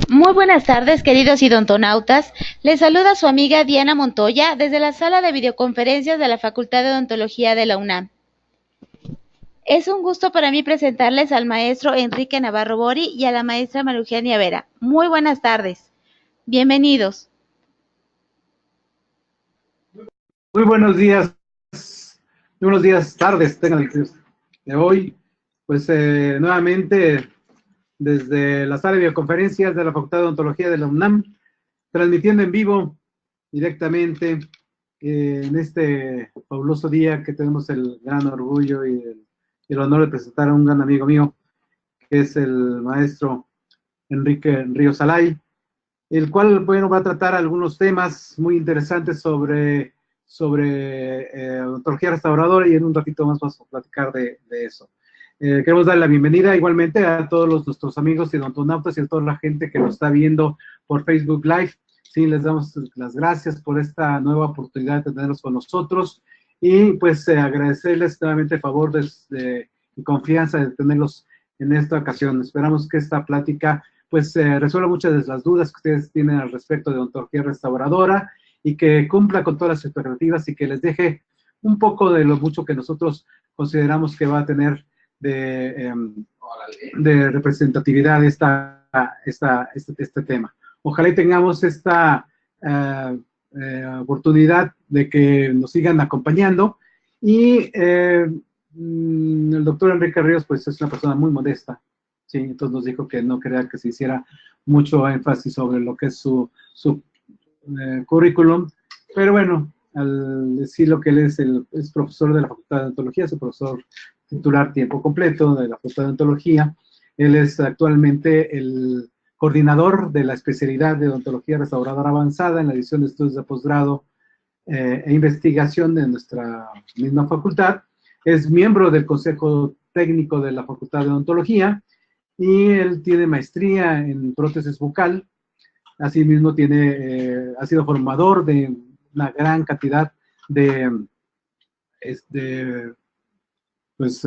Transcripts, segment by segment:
Muy buenas tardes, queridos idontonautas. Les saluda su amiga Diana Montoya desde la sala de videoconferencias de la Facultad de Odontología de la UNAM. Es un gusto para mí presentarles al maestro Enrique Navarro Bori y a la maestra María Eugenia Vera. Muy buenas tardes. Bienvenidos. Muy buenos días, tardes, tengan el de hoy. Pues nuevamente desde la sala de videoconferencias de la Facultad de Odontología de la UNAM, transmitiendo en vivo directamente en este fabuloso día que tenemos el gran orgullo y el honor de presentar a un gran amigo mío, que es el maestro Enrique Ríos Alay, el cual, bueno, va a tratar algunos temas muy interesantes sobre odontología restauradora, y en un ratito más vamos a platicar de eso. Queremos dar la bienvenida igualmente a todos nuestros amigos y odontonautas y a toda la gente que nos está viendo por Facebook Live. Sí, les damos las gracias por esta nueva oportunidad de tenerlos con nosotros y pues agradecerles nuevamente el favor y confianza de tenerlos en esta ocasión. Esperamos que esta plática pues resuelva muchas de las dudas que ustedes tienen al respecto de odontología restauradora y que cumpla con todas las expectativas y que les deje un poco de lo mucho que nosotros consideramos que va a tener de representatividad este tema. Ojalá y tengamos esta oportunidad de que nos sigan acompañando y el doctor Enrique Ríos pues es una persona muy modesta. Sí, entonces nos dijo que no quería que se hiciera mucho énfasis sobre lo que es su currículum, pero bueno, al decir lo que él es profesor de la Facultad de Odontología, es un profesor titular tiempo completo de la Facultad de Odontología. Él es actualmente el coordinador de la especialidad de Odontología Restauradora Avanzada en la división de estudios de posgrado e investigación de nuestra misma facultad. Es miembro del Consejo Técnico de la Facultad de Odontología y él tiene maestría en prótesis bucal. Asimismo, ha sido formador de una gran cantidad de pues,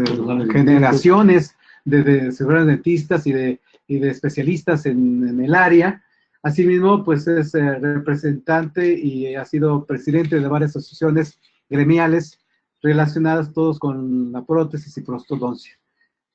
generaciones de seguros dentistas y de especialistas en el área. Asimismo, pues es representante y ha sido presidente de varias asociaciones gremiales relacionadas todos con la prótesis y prostodoncia.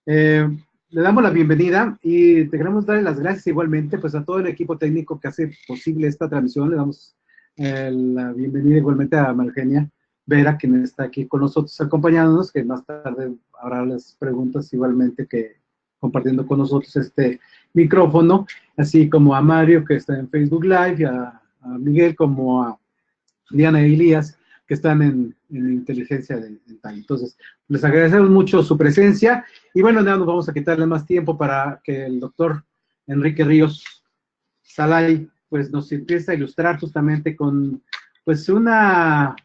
Le damos la bienvenida y te queremos dar las gracias igualmente pues a todo el equipo técnico que hace posible esta transmisión. Le damos la bienvenida igualmente a María Eugenia Vera, quien está aquí con nosotros acompañándonos, que más tarde habrá las preguntas igualmente que compartiendo con nosotros este micrófono, así como a Mario, que está en Facebook Live, y a Miguel, como a Diana y Elías, que están en inteligencia dental. Entonces, les agradecemos mucho su presencia y bueno, ya nos vamos a quitarle más tiempo para que el doctor Enrique Ríos Salay pues nos empiece a ilustrar justamente con pues una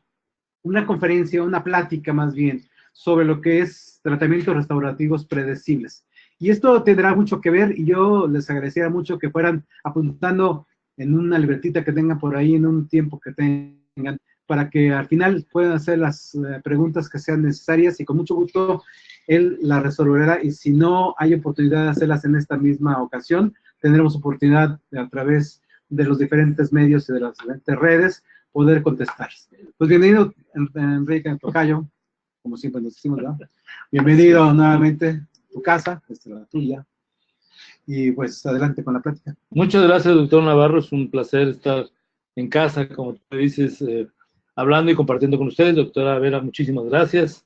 conferencia, una plática más bien, sobre lo que es tratamientos restaurativos predecibles. Y esto tendrá mucho que ver y yo les agradecería mucho que fueran apuntando en una libretita que tengan por ahí, en un tiempo que tengan, para que al final puedan hacer las preguntas que sean necesarias y con mucho gusto él las resolverá, y si no hay oportunidad de hacerlas en esta misma ocasión, tendremos oportunidad a través de los diferentes medios y de las diferentes redes poder contestar. Pues bienvenido, Enrique Tocayo, como siempre nos decimos, ¿verdad? Bienvenido nuevamente a tu casa, esta es la tuya, y pues adelante con la plática. Muchas gracias, doctor Navarro, es un placer estar en casa, como tú dices, hablando y compartiendo con ustedes. Doctora Vera, muchísimas gracias.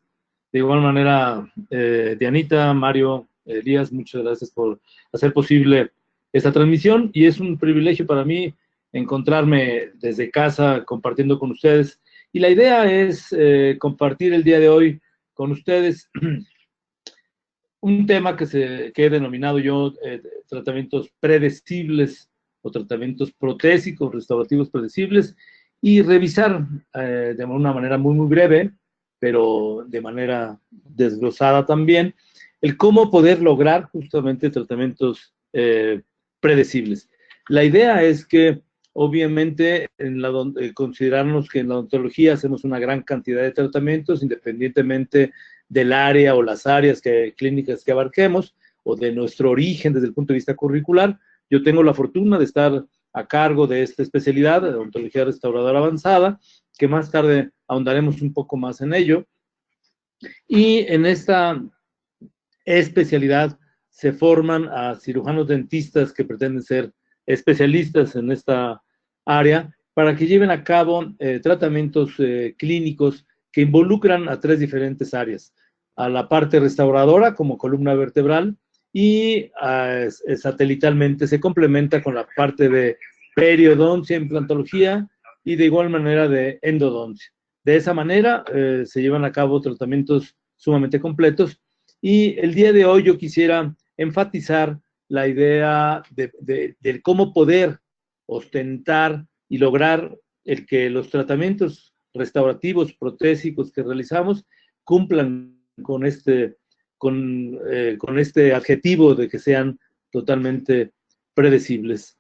De igual manera, Dianita, Mario, Elías, muchas gracias por hacer posible esta transmisión, y es un privilegio para mí encontrarme desde casa compartiendo con ustedes, y la idea es compartir el día de hoy con ustedes un tema que he denominado yo tratamientos predecibles o tratamientos protésicos restaurativos predecibles, y revisar de una manera muy, muy breve, pero de manera desglosada también, el cómo poder lograr justamente tratamientos predecibles. La idea es que, obviamente, considerarnos que en la odontología hacemos una gran cantidad de tratamientos, independientemente del área o las áreas clínicas que abarquemos. o de nuestro origen desde el punto de vista curricular. Yo tengo la fortuna de estar a cargo de esta especialidad de odontología restauradora avanzada, que más tarde ahondaremos un poco más en ello. Y en esta especialidad se forman a cirujanos dentistas que pretenden ser especialistas en esta área para que lleven a cabo tratamientos clínicos que involucran a 3 diferentes áreas: a la parte restauradora como columna vertebral, y satelitalmente se complementa con la parte de periodoncia, implantología, y de igual manera de endodoncia. De esa manera se llevan a cabo tratamientos sumamente completos, y el día de hoy yo quisiera enfatizar la idea de cómo poder ostentar y lograr el que los tratamientos restaurativos, protésicos que realizamos cumplan con este adjetivo de que sean totalmente predecibles.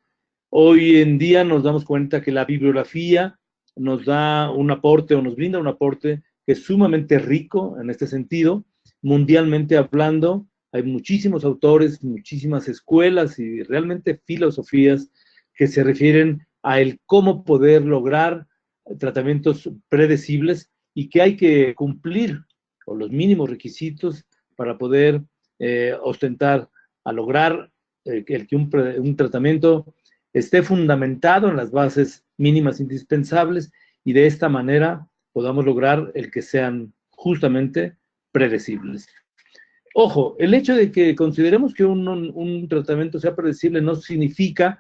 Hoy en día nos damos cuenta que la bibliografía nos da un aporte, o nos brinda un aporte que es sumamente rico en este sentido. Mundialmente hablando, hay muchísimos autores, muchísimas escuelas y realmente filosofías que se refieren a el cómo poder lograr tratamientos predecibles, y que hay que cumplir con los mínimos requisitos para poder ostentar a lograr que un tratamiento esté fundamentado en las bases mínimas indispensables, y de esta manera podamos lograr el que sean justamente predecibles. Ojo, el hecho de que consideremos que un tratamiento sea predecible no significa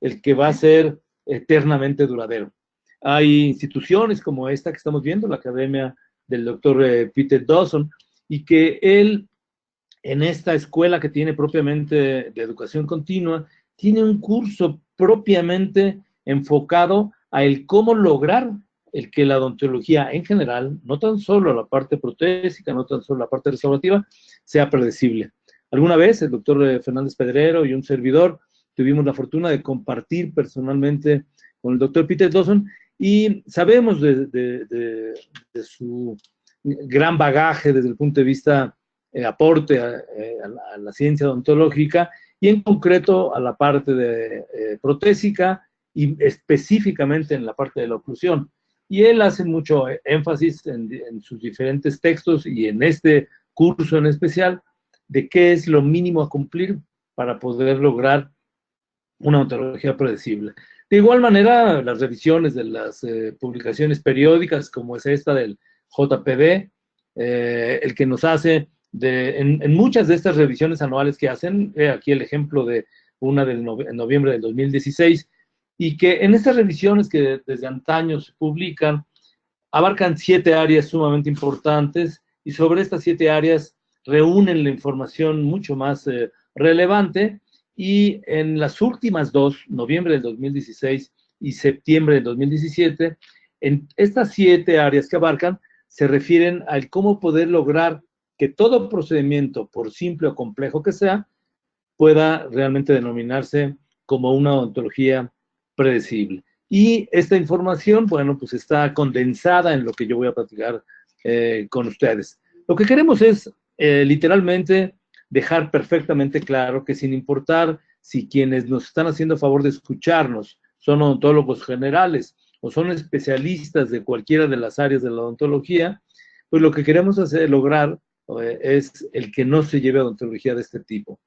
el que va a ser eternamente duradero. Hay instituciones como esta que estamos viendo, la Academia del doctor Peter Dawson, y que él, en esta escuela que tiene propiamente de educación continua, tiene un curso propiamente enfocado a el cómo lograr el que la odontología en general, no tan solo la parte protésica, no tan solo la parte restaurativa, sea predecible. Alguna vez el doctor Fernández Pedrero y un servidor tuvimos la fortuna de compartir personalmente con el doctor Peter Dawson, y sabemos de su gran bagaje desde el punto de vista aporte a la ciencia odontológica, y en concreto a la parte de protésica, y específicamente en la parte de la oclusión. Y él hace mucho énfasis en sus diferentes textos y en este curso en especial de qué es lo mínimo a cumplir para poder lograr una odontología predecible. De igual manera, las revisiones de las publicaciones periódicas, como es esta del JPD, el que nos hace en muchas de estas revisiones anuales que hacen, aquí el ejemplo de una en noviembre del 2016, y que en estas revisiones que desde antaño se publican, abarcan 7 áreas sumamente importantes, y sobre estas 7 áreas reúnen la información mucho más relevante, y en las últimas 2, noviembre del 2016 y septiembre del 2017, en estas 7 áreas que abarcan, se refieren al cómo poder lograr que todo procedimiento, por simple o complejo que sea, pueda realmente denominarse como una odontología predecible. Y esta información, bueno, pues está condensada en lo que yo voy a platicar con ustedes. Lo que queremos es, literalmente, dejar perfectamente claro que sin importar si quienes nos están haciendo favor de escucharnos son odontólogos generales o son especialistas de cualquiera de las áreas de la odontología, pues lo que queremos lograr es el que no se lleve odontología de este tipo.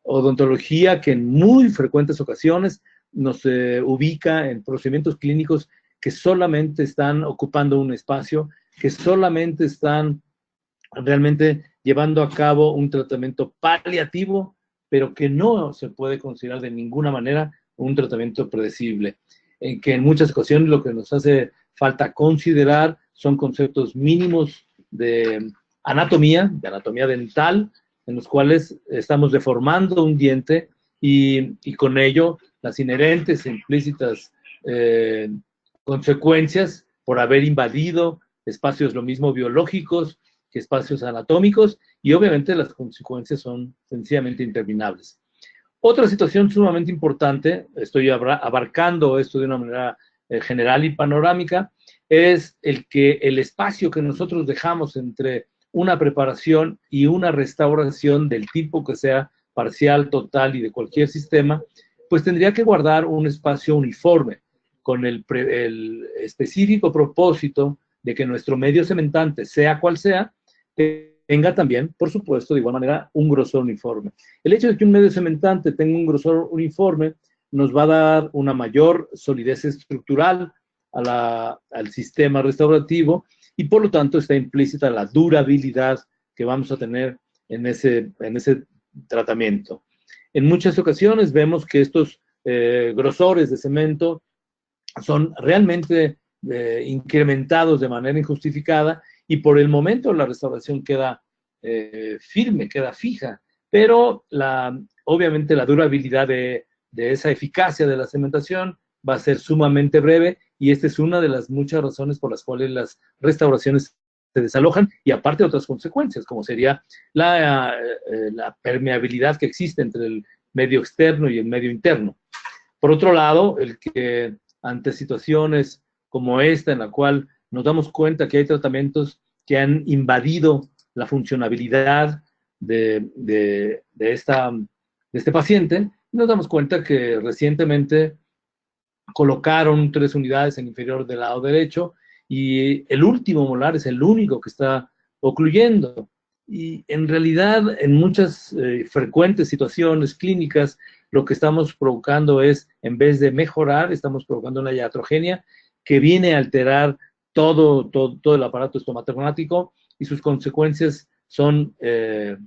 Odontología que en muy frecuentes ocasiones nos ubica en procedimientos clínicos que solamente están ocupando un espacio, que solamente están realmente llevando a cabo un tratamiento paliativo, pero que no se puede considerar de ninguna manera un tratamiento predecible. En que en muchas ocasiones lo que nos hace falta considerar son conceptos mínimos de anatomía dental, en los cuales estamos deformando un diente, y con ello las inherentes e implícitas consecuencias por haber invadido espacios lo mismo biológicos que espacios anatómicos, y obviamente las consecuencias son sencillamente interminables. Otra situación sumamente importante, estoy abarcando esto de una manera general y panorámica, es el que el espacio que nosotros dejamos entre una preparación y una restauración del tipo que sea parcial, total y de cualquier sistema, pues tendría que guardar un espacio uniforme con el específico propósito de que nuestro medio cementante, sea cual sea, tenga también, por supuesto, de igual manera, un grosor uniforme. El hecho de que un medio cementante tenga un grosor uniforme nos va a dar una mayor solidez estructural al sistema restaurativo y por lo tanto está implícita la durabilidad que vamos a tener en ese tratamiento. En muchas ocasiones vemos que estos grosores de cemento son realmente incrementados de manera injustificada y por el momento la restauración queda firme, queda fija, pero obviamente la durabilidad de esa eficacia de la cementación va a ser sumamente breve y esta es una de las muchas razones por las cuales las restauraciones se desalojan y aparte de otras consecuencias, como sería la permeabilidad que existe entre el medio externo y el medio interno. Por otro lado, el que ante situaciones como esta, en la cual nos damos cuenta que hay tratamientos que han invadido la funcionabilidad de este paciente, nos damos cuenta que recientemente colocaron 3 unidades en inferior del lado derecho y el último molar es el único que está ocluyendo. Y en realidad, en muchas frecuentes situaciones clínicas, lo que estamos provocando es, en vez de mejorar, estamos provocando una iatrogenia que viene a alterar todo el aparato estomatognático y sus consecuencias son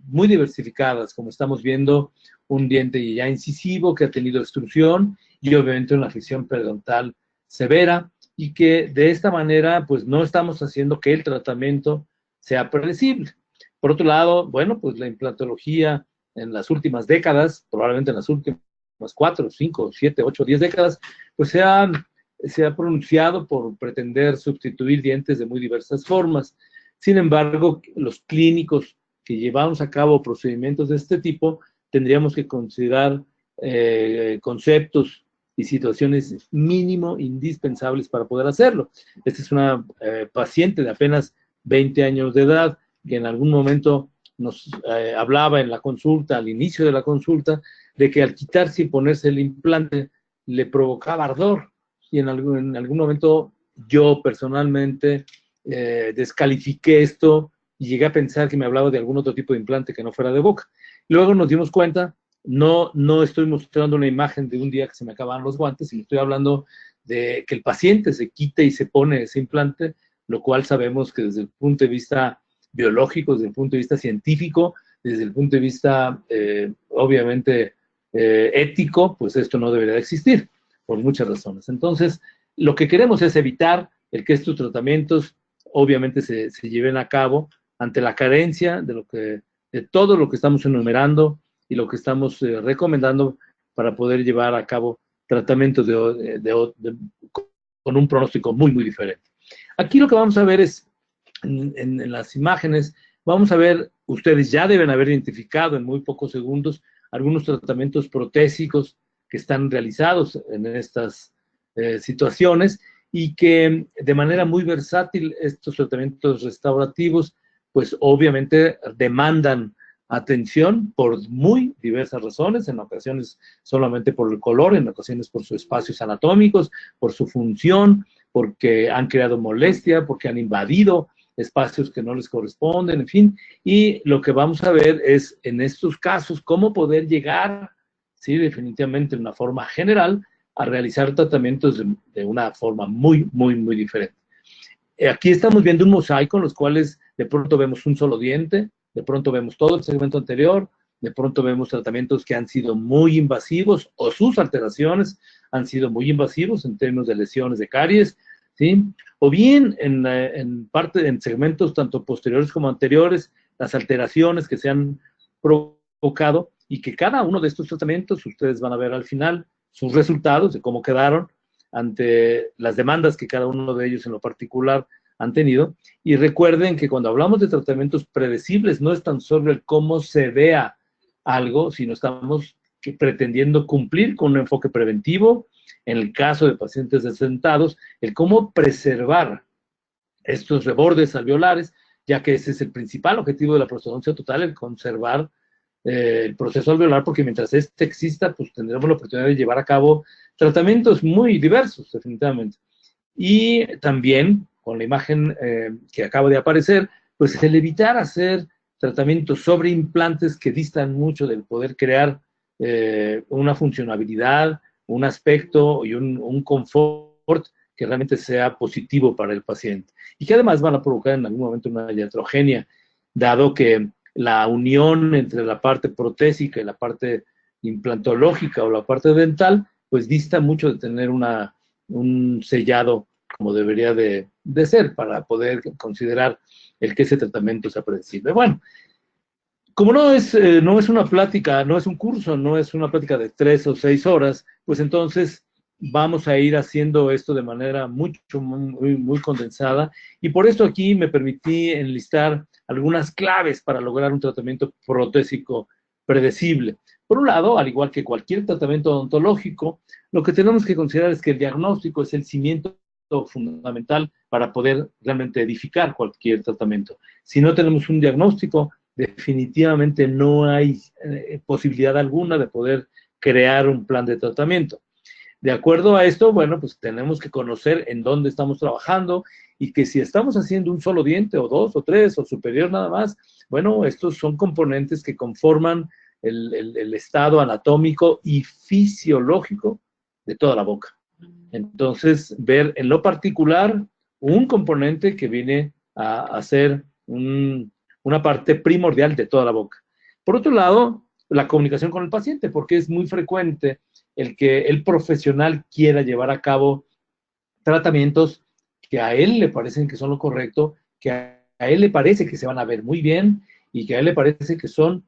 muy diversificadas, como estamos viendo, un diente ya incisivo que ha tenido extrusión y obviamente una afección periodontal severa y que de esta manera pues no estamos haciendo que el tratamiento sea predecible. Por otro lado, bueno, pues la implantología en las últimas décadas, probablemente en las últimas 4, 5, 7, 8, 10 décadas, pues se ha pronunciado por pretender sustituir dientes de muy diversas formas. Sin embargo, los clínicos que llevamos a cabo procedimientos de este tipo, tendríamos que considerar conceptos y situaciones mínimo indispensables para poder hacerlo. Esta es una paciente de apenas 20 años de edad que en algún momento nos hablaba en la consulta, al inicio de la consulta, de que al quitarse y ponerse el implante le provocaba ardor. Y en algún momento yo personalmente descalifiqué esto y llegué a pensar que me hablaba de algún otro tipo de implante que no fuera de boca. Luego nos dimos cuenta, no estoy mostrando una imagen de un día que se me acaban los guantes, sino estoy hablando de que el paciente se quite y se pone ese implante, lo cual sabemos que desde el punto de vista biológico, desde el punto de vista científico, desde el punto de vista, obviamente, ético, pues esto no debería existir, por muchas razones. Entonces, lo que queremos es evitar el que estos tratamientos, obviamente, se lleven a cabo ante la carencia de todo lo que estamos enumerando y lo que estamos recomendando para poder llevar a cabo tratamientos con un pronóstico muy, muy diferente. Aquí lo que vamos a ver es, en las imágenes, vamos a ver, ustedes ya deben haber identificado en muy pocos segundos algunos tratamientos protésicos que están realizados en estas situaciones y que de manera muy versátil estos tratamientos restaurativos pues obviamente demandan atención por muy diversas razones, en ocasiones solamente por el color, en ocasiones por sus espacios anatómicos, por su función, porque han creado molestia, porque han invadido espacios que no les corresponden, en fin, y lo que vamos a ver es en estos casos cómo poder llegar, sí, definitivamente de una forma general, a realizar tratamientos de una forma muy, muy, muy diferente. Aquí estamos viendo un mosaico en los cuales de pronto vemos un solo diente, de pronto vemos todo el segmento anterior, de pronto vemos tratamientos que han sido muy invasivos o sus alteraciones han sido muy invasivos en términos de lesiones de caries, ¿sí? O bien en segmentos tanto posteriores como anteriores, las alteraciones que se han provocado y que cada uno de estos tratamientos, ustedes van a ver al final sus resultados de cómo quedaron ante las demandas que cada uno de ellos en lo particular han tenido. Y recuerden que cuando hablamos de tratamientos predecibles, no es tan solo el cómo se vea algo, sino estamos pretendiendo cumplir con un enfoque preventivo. En el caso de pacientes desdentados, el cómo preservar estos rebordes alveolares, ya que ese es el principal objetivo de la prostodoncia total, el conservar el proceso alveolar, porque mientras este exista, pues tendremos la oportunidad de llevar a cabo tratamientos muy diversos, definitivamente. Y también, con la imagen que acaba de aparecer, pues el evitar hacer tratamientos sobre implantes que distan mucho del poder crear una funcionabilidad, un aspecto y un confort que realmente sea positivo para el paciente. Y que además van a provocar en algún momento una iatrogenia, dado que la unión entre la parte protésica y la parte implantológica o la parte dental, pues dista mucho de tener un sellado como debería de ser para poder considerar el que ese tratamiento sea predecible. Bueno, como no es una plática, no es un curso, no es una plática de 3 o 6 horas, pues entonces vamos a ir haciendo esto de manera muy condensada, y por esto aquí me permití enlistar algunas claves para lograr un tratamiento protésico predecible. Por un lado, al igual que cualquier tratamiento odontológico, lo que tenemos que considerar es que el diagnóstico es el cimiento fundamental para poder realmente edificar cualquier tratamiento. Si no tenemos un diagnóstico, definitivamente no hay posibilidad alguna de poder crear un plan de tratamiento. De acuerdo a esto, bueno, pues tenemos que conocer en dónde estamos trabajando, y que si estamos haciendo un solo diente, o 2, o 3, o superior nada más, bueno, estos son componentes que conforman el estado anatómico y fisiológico de toda la boca. Entonces, ver en lo particular un componente que viene a ser una parte primordial de toda la boca. Por otro lado, la comunicación con el paciente, porque es muy frecuente el que el profesional quiera llevar a cabo tratamientos que a él le parecen que son lo correcto, que a él le parece que se van a ver muy bien, y que a él le parece que son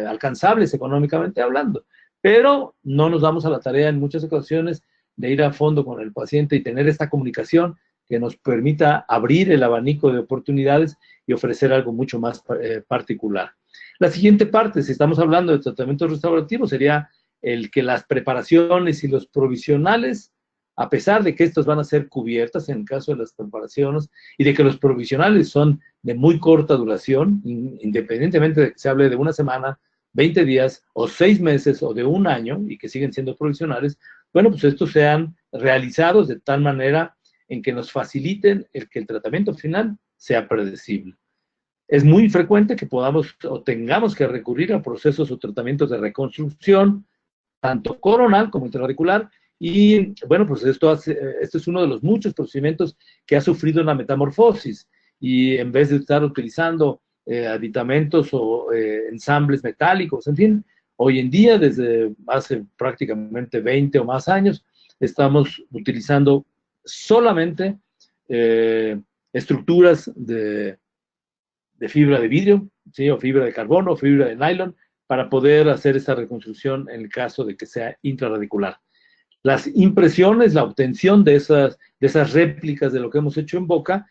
alcanzables económicamente hablando. Pero no nos damos a la tarea en muchas ocasiones de ir a fondo con el paciente y tener esta comunicación que nos permita abrir el abanico de oportunidades y ofrecer algo mucho más particular. La siguiente parte, si estamos hablando de tratamientos restaurativos, sería el que las preparaciones y los provisionales, a pesar de que estos van a ser cubiertas en el caso de las preparaciones, y de que los provisionales son de muy corta duración, independientemente de que se hable de una semana, 20 días, o 6 meses, o de un año, y que siguen siendo provisionales, bueno, pues estos sean realizados de tal manera en que nos faciliten el que el tratamiento final sea predecible. Es muy frecuente que podamos o tengamos que recurrir a procesos o tratamientos de reconstrucción, tanto coronal como intraauricular, y bueno, pues esto es uno de los muchos procedimientos que ha sufrido una metamorfosis, y en vez de estar utilizando aditamentos o ensambles metálicos, en fin, hoy en día, desde hace prácticamente 20 o más años, estamos utilizando solamente estructuras de fibra de vidrio, ¿sí? O fibra de carbono, o fibra de nylon, para poder hacer esta reconstrucción en el caso de que sea intraradicular. Las impresiones, la obtención de esas réplicas de lo que hemos hecho en boca,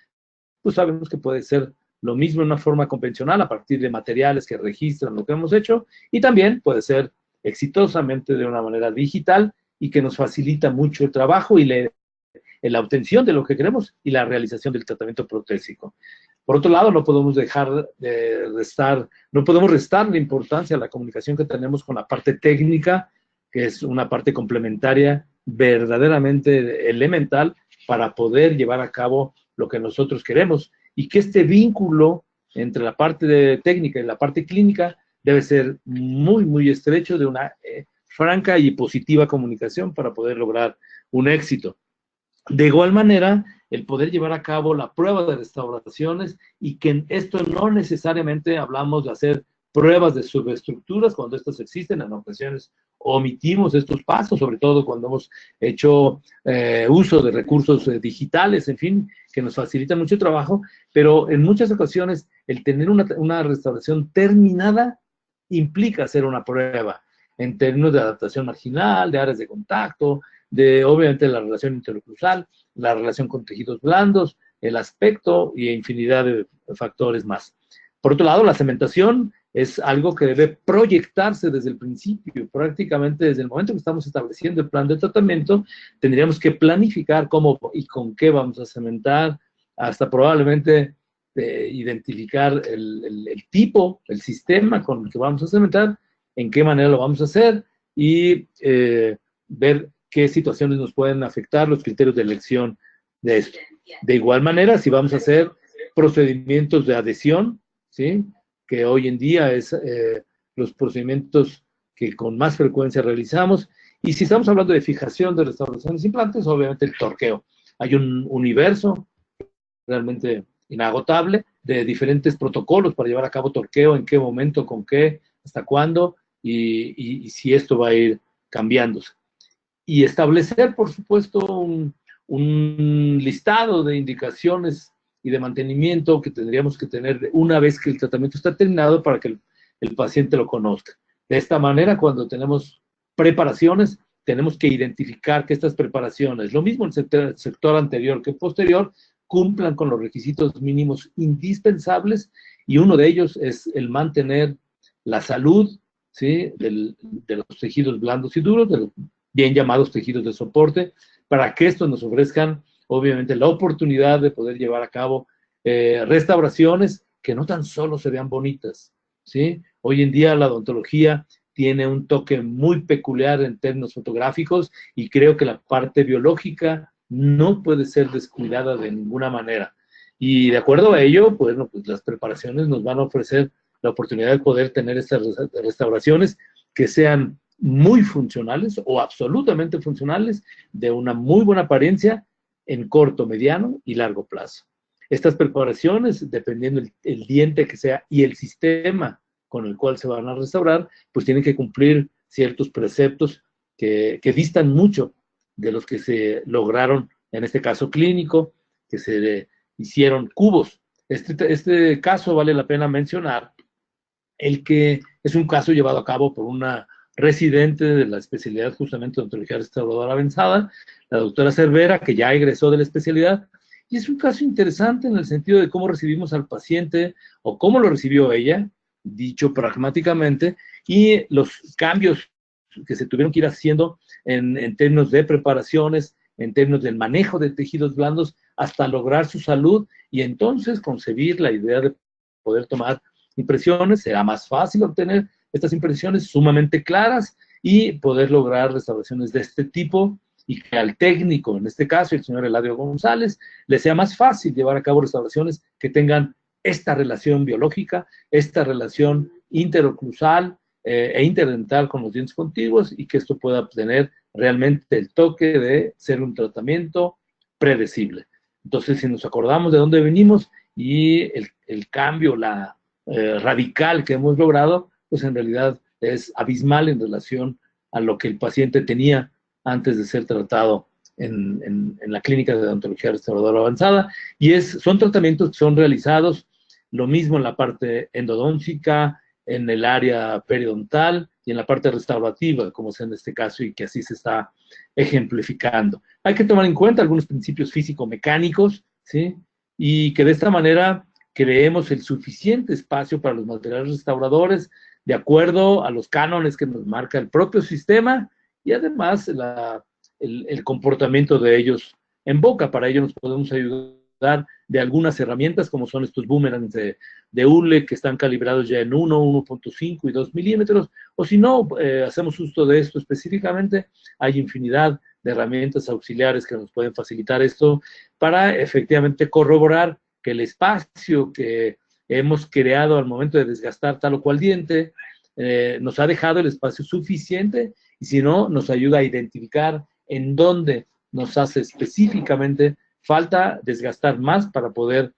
pues sabemos que puede ser lo mismo en una forma convencional, a partir de materiales que registran lo que hemos hecho, y también puede ser exitosamente de una manera digital, y que nos facilita mucho el trabajo y la obtención de lo que queremos y la realización del tratamiento protésico. Por otro lado, no podemos restar la importancia a la comunicación que tenemos con la parte técnica, que es una parte complementaria verdaderamente elemental para poder llevar a cabo lo que nosotros queremos, y que este vínculo entre la parte técnica y la parte clínica debe ser muy estrecho, de una franca y positiva comunicación para poder lograr un éxito. De igual manera, el poder llevar a cabo la prueba de restauraciones, y que en esto no necesariamente hablamos de hacer pruebas de subestructuras cuando estas existen. En ocasiones omitimos estos pasos, sobre todo cuando hemos hecho uso de recursos digitales, en fin, que nos facilitan mucho trabajo, pero en muchas ocasiones el tener una restauración terminada implica hacer una prueba en términos de adaptación marginal, de áreas de contacto, de obviamente la relación interoclusal, la relación con tejidos blandos, el aspecto y infinidad de factores más. Por otro lado, la cementación es algo que debe proyectarse desde el principio, prácticamente desde el momento que estamos estableciendo el plan de tratamiento. Tendríamos que planificar cómo y con qué vamos a cementar, hasta probablemente identificar el tipo, el sistema con el que vamos a cementar, en qué manera lo vamos a hacer y ver qué situaciones nos pueden afectar, los criterios de elección de esto. De igual manera, si vamos a hacer procedimientos de adhesión, ¿sí?, que hoy en día es los procedimientos que con más frecuencia realizamos, y si estamos hablando de fijación de restauraciones de implantes, obviamente el torqueo. Hay un universo realmente inagotable de diferentes protocolos para llevar a cabo torqueo, en qué momento, con qué, hasta cuándo, y si esto va a ir cambiándose. Y establecer, por supuesto, un listado de indicaciones y de mantenimiento que tendríamos que tener una vez que el tratamiento está terminado para que el paciente lo conozca. De esta manera, cuando tenemos preparaciones, tenemos que identificar que estas preparaciones, lo mismo en el sector anterior que posterior, cumplan con los requisitos mínimos indispensables, y uno de ellos es el mantener la salud, ¿sí?, de los tejidos blandos y duros, de los bien llamados tejidos de soporte, para que estos nos ofrezcan, obviamente, la oportunidad de poder llevar a cabo restauraciones que no tan solo se vean bonitas, ¿sí? Hoy en día la odontología tiene un toque muy peculiar en términos fotográficos, y creo que la parte biológica no puede ser descuidada de ninguna manera. Y de acuerdo a ello, pues las preparaciones nos van a ofrecer la oportunidad de poder tener estas restauraciones que sean muy funcionales o absolutamente funcionales, de una muy buena apariencia en corto, mediano y largo plazo. Estas preparaciones, dependiendo el diente que sea y el sistema con el cual se van a restaurar, pues tienen que cumplir ciertos preceptos que distan mucho de los que se lograron en este caso clínico, que se hicieron cubos. Este caso vale la pena mencionar, el que es un caso llevado a cabo por una residente de la especialidad justamente de odontología restauradora avanzada, la doctora Cervera, que ya egresó de la especialidad, y es un caso interesante en el sentido de cómo recibimos al paciente, o cómo lo recibió ella, dicho pragmáticamente, y los cambios que se tuvieron que ir haciendo en términos de preparaciones, en términos del manejo de tejidos blandos, hasta lograr su salud, y entonces concebir la idea de poder tomar impresiones. Será más fácil obtener estas impresiones sumamente claras y poder lograr restauraciones de este tipo, y que al técnico, en este caso el señor Eladio González, le sea más fácil llevar a cabo restauraciones que tengan esta relación biológica, esta relación interoclusal e interdental con los dientes contiguos, y que esto pueda obtener realmente el toque de ser un tratamiento predecible. Entonces, si nos acordamos de dónde venimos y el cambio radical que hemos logrado, pues en realidad es abismal en relación a lo que el paciente tenía antes de ser tratado en la clínica de odontología restauradora avanzada, y son tratamientos que son realizados lo mismo en la parte endodóntica, en el área periodontal y en la parte restaurativa, como es en este caso, y que así se está ejemplificando. Hay que tomar en cuenta algunos principios físico-mecánicos, ¿sí?, y que de esta manera creemos el suficiente espacio para los materiales restauradores, de acuerdo a los cánones que nos marca el propio sistema, y además el comportamiento de ellos en boca. Para ello nos podemos ayudar de algunas herramientas, como son estos boomerangs de hule, que están calibrados ya en 1, 1.5 y 2 milímetros, o si no, hacemos uso de esto específicamente. Hay infinidad de herramientas auxiliares que nos pueden facilitar esto, para efectivamente corroborar que el espacio que hemos creado al momento de desgastar tal o cual diente nos ha dejado el espacio suficiente, y si no, nos ayuda a identificar en dónde nos hace específicamente falta desgastar más para poder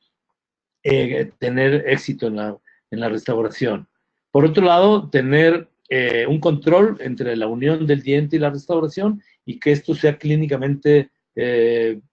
tener éxito en la restauración. Por otro lado, tener un control entre la unión del diente y la restauración, y que esto sea clínicamente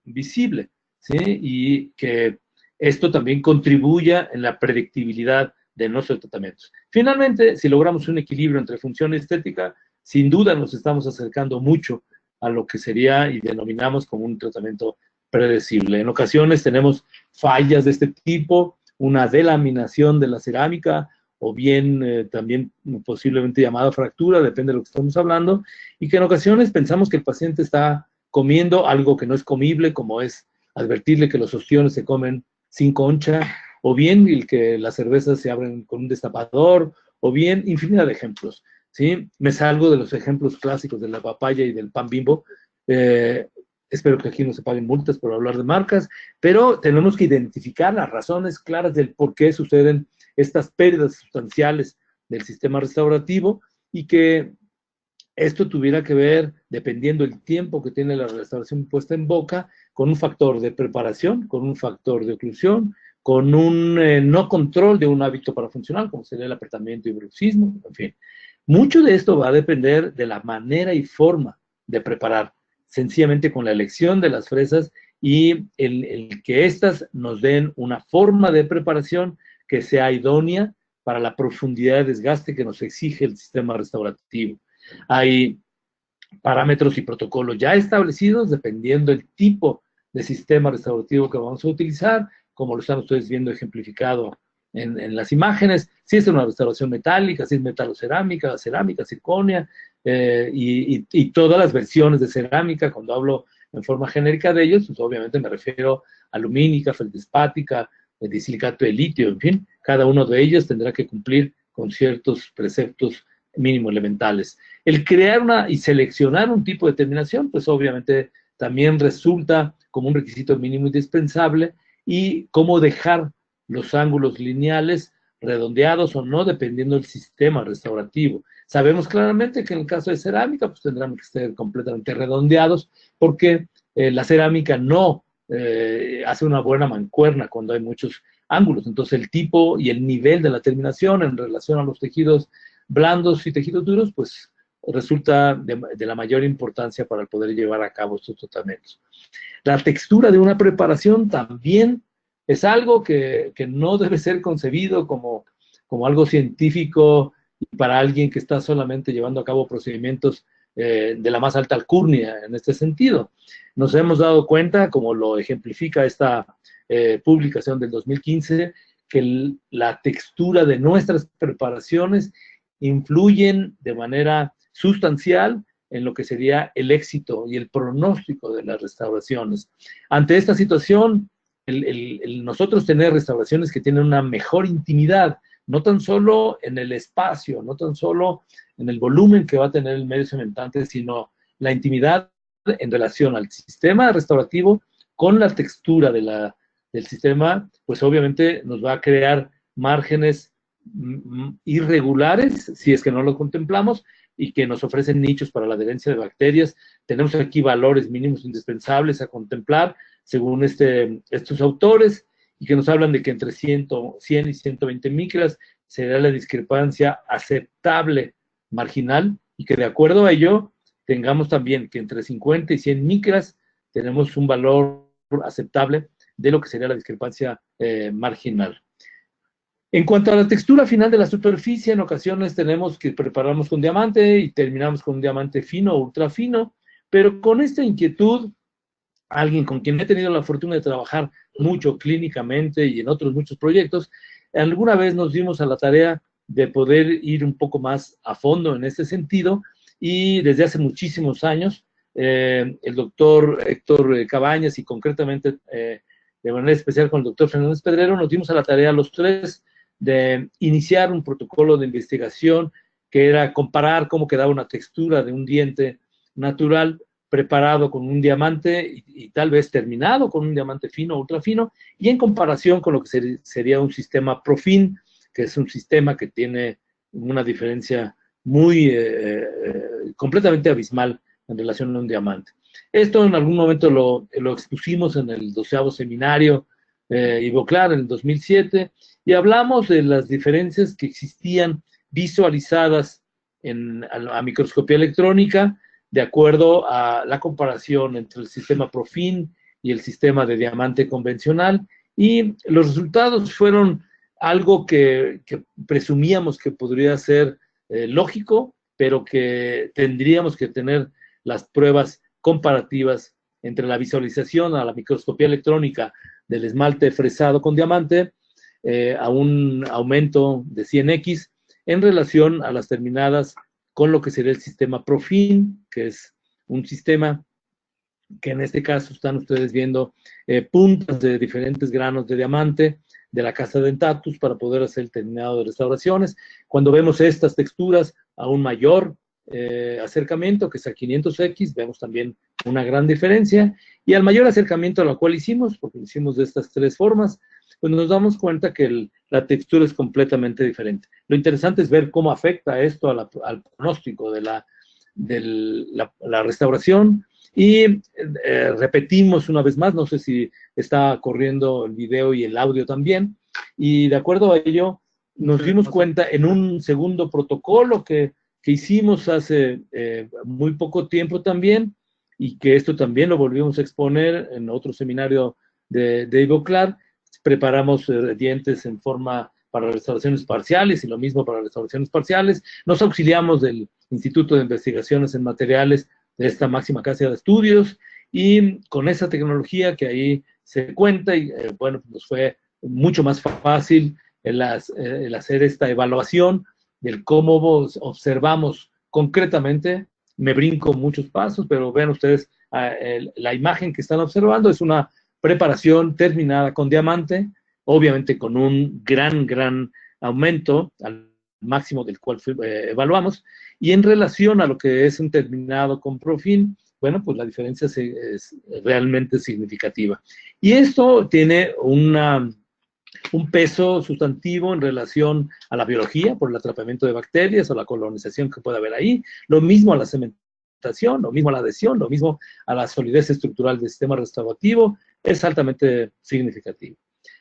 visible, ¿sí?, y que esto también contribuya en la predictibilidad de nuestros tratamientos. Finalmente, si logramos un equilibrio entre función y estética, sin duda nos estamos acercando mucho a lo que sería y denominamos como un tratamiento predecible. En ocasiones tenemos fallas de este tipo, una delaminación de la cerámica, o bien también posiblemente llamada fractura, depende de lo que estamos hablando, y que en ocasiones pensamos que el paciente está comiendo algo que no es comible, como es advertirle que los ostiones se comen sin concha, o bien el que las cervezas se abren con un destapador, o bien infinidad de ejemplos, ¿sí? Me salgo de los ejemplos clásicos de la papaya y del pan Bimbo. Espero que aquí no se paguen multas por hablar de marcas, pero tenemos que identificar las razones claras del por qué suceden estas pérdidas sustanciales del sistema restaurativo, y que esto tuviera que ver, dependiendo del tiempo que tiene la restauración puesta en boca, con un factor de preparación, con un factor de oclusión, con un no control de un hábito parafuncional, como sería el apretamiento y bruxismo, en fin. Mucho de esto va a depender de la manera y forma de preparar, sencillamente con la elección de las fresas y el que éstas nos den una forma de preparación que sea idónea para la profundidad de desgaste que nos exige el sistema restaurativo. Hay parámetros y protocolos ya establecidos dependiendo del tipo de sistema restaurativo que vamos a utilizar, como lo están ustedes viendo ejemplificado en las imágenes. Si es una restauración metálica, si es metalocerámica, cerámica, circonia, y todas las versiones de cerámica. Cuando hablo en forma genérica de ellos, pues obviamente me refiero a lumínica, feldespática, disilicato de litio, en fin, cada uno de ellos tendrá que cumplir con ciertos preceptos mínimo elementales. El crear y seleccionar un tipo de terminación, pues obviamente también resulta como un requisito mínimo indispensable, y cómo dejar los ángulos lineales redondeados o no, dependiendo del sistema restaurativo. Sabemos claramente que en el caso de cerámica, pues tendrán que ser completamente redondeados, porque la cerámica no hace una buena mancuerna cuando hay muchos ángulos. Entonces el tipo y el nivel de la terminación en relación a los tejidos blandos y tejidos duros, pues resulta de la mayor importancia para poder llevar a cabo estos tratamientos. La textura de una preparación también es algo que no debe ser concebido como algo científico para alguien que está solamente llevando a cabo procedimientos de la más alta alcurnia en este sentido. Nos hemos dado cuenta, como lo ejemplifica esta publicación del 2015, que la textura de nuestras preparaciones influyen de manera sustancial en lo que sería el éxito y el pronóstico de las restauraciones. Ante esta situación, nosotros tener restauraciones que tienen una mejor intimidad, no tan solo en el espacio, no tan solo en el volumen que va a tener el medio cementante, sino la intimidad en relación al sistema restaurativo con la textura del sistema, pues obviamente nos va a crear márgenes irregulares, si es que no lo contemplamos, y que nos ofrecen nichos para la adherencia de bacterias. Tenemos aquí valores mínimos indispensables a contemplar, según estos autores, y que nos hablan de que entre 100 y 120 micras será la discrepancia aceptable marginal, y que de acuerdo a ello tengamos también que entre 50 y 100 micras tenemos un valor aceptable de lo que sería la discrepancia marginal. En cuanto a la textura final de la superficie, en ocasiones tenemos que prepararnos con diamante y terminamos con un diamante fino o ultra fino, pero con esta inquietud, alguien con quien he tenido la fortuna de trabajar mucho clínicamente y en otros muchos proyectos, alguna vez nos dimos a la tarea de poder ir un poco más a fondo en este sentido, y desde hace muchísimos años, el doctor Héctor Cabañas y concretamente de manera especial con el doctor Fernández Pedrero, nos dimos a la tarea los tres de iniciar un protocolo de investigación que era comparar cómo quedaba una textura de un diente natural preparado con un diamante y tal vez terminado con un diamante fino o ultra fino, y en comparación con lo que sería un sistema Profin, que es un sistema que tiene una diferencia muy completamente abismal en relación a un diamante. Esto en algún momento lo expusimos en el 12º seminario Ivoclar en el 2007, y hablamos de las diferencias que existían visualizadas a microscopía electrónica de acuerdo a la comparación entre el sistema Profin y el sistema de diamante convencional, y los resultados fueron algo que presumíamos que podría ser lógico, pero que tendríamos que tener las pruebas comparativas entre la visualización a la microscopía electrónica del esmalte fresado con diamante a un aumento de 100x en relación a las terminadas con lo que sería el sistema Profin, que es un sistema que en este caso están ustedes viendo puntas de diferentes granos de diamante de la casa Dentatus para poder hacer el terminado de restauraciones. Cuando vemos estas texturas a un mayor acercamiento, que es a 500X, vemos también una gran diferencia, y al mayor acercamiento a lo cual hicimos, porque lo hicimos de estas tres formas, pues nos damos cuenta que la textura es completamente diferente. Lo interesante es ver cómo afecta esto al pronóstico de la restauración, y repetimos una vez más, no sé si está corriendo el video y el audio también, y de acuerdo a ello, nos dimos cuenta en un segundo protocolo que hicimos hace muy poco tiempo también, y que esto también lo volvimos a exponer en otro seminario de Ivoclar. Preparamos dientes en forma para restauraciones parciales y lo mismo para restauraciones parciales. Nos auxiliamos del Instituto de Investigaciones en Materiales de esta máxima casa de estudios, y con esa tecnología que ahí se cuenta, y bueno, nos fue mucho más fácil el hacer esta evaluación del cómo observamos concretamente. Me brinco muchos pasos, pero vean ustedes, la imagen que están observando es una preparación terminada con diamante, obviamente con un gran aumento al máximo del cual evaluamos, y en relación a lo que es un terminado con Profin, bueno, pues la diferencia es realmente significativa. Y esto tiene un peso sustantivo en relación a la biología, por el atrapamiento de bacterias o la colonización que puede haber ahí, lo mismo a la cementación, lo mismo a la adhesión, lo mismo a la solidez estructural del sistema restaurativo, es altamente significativo.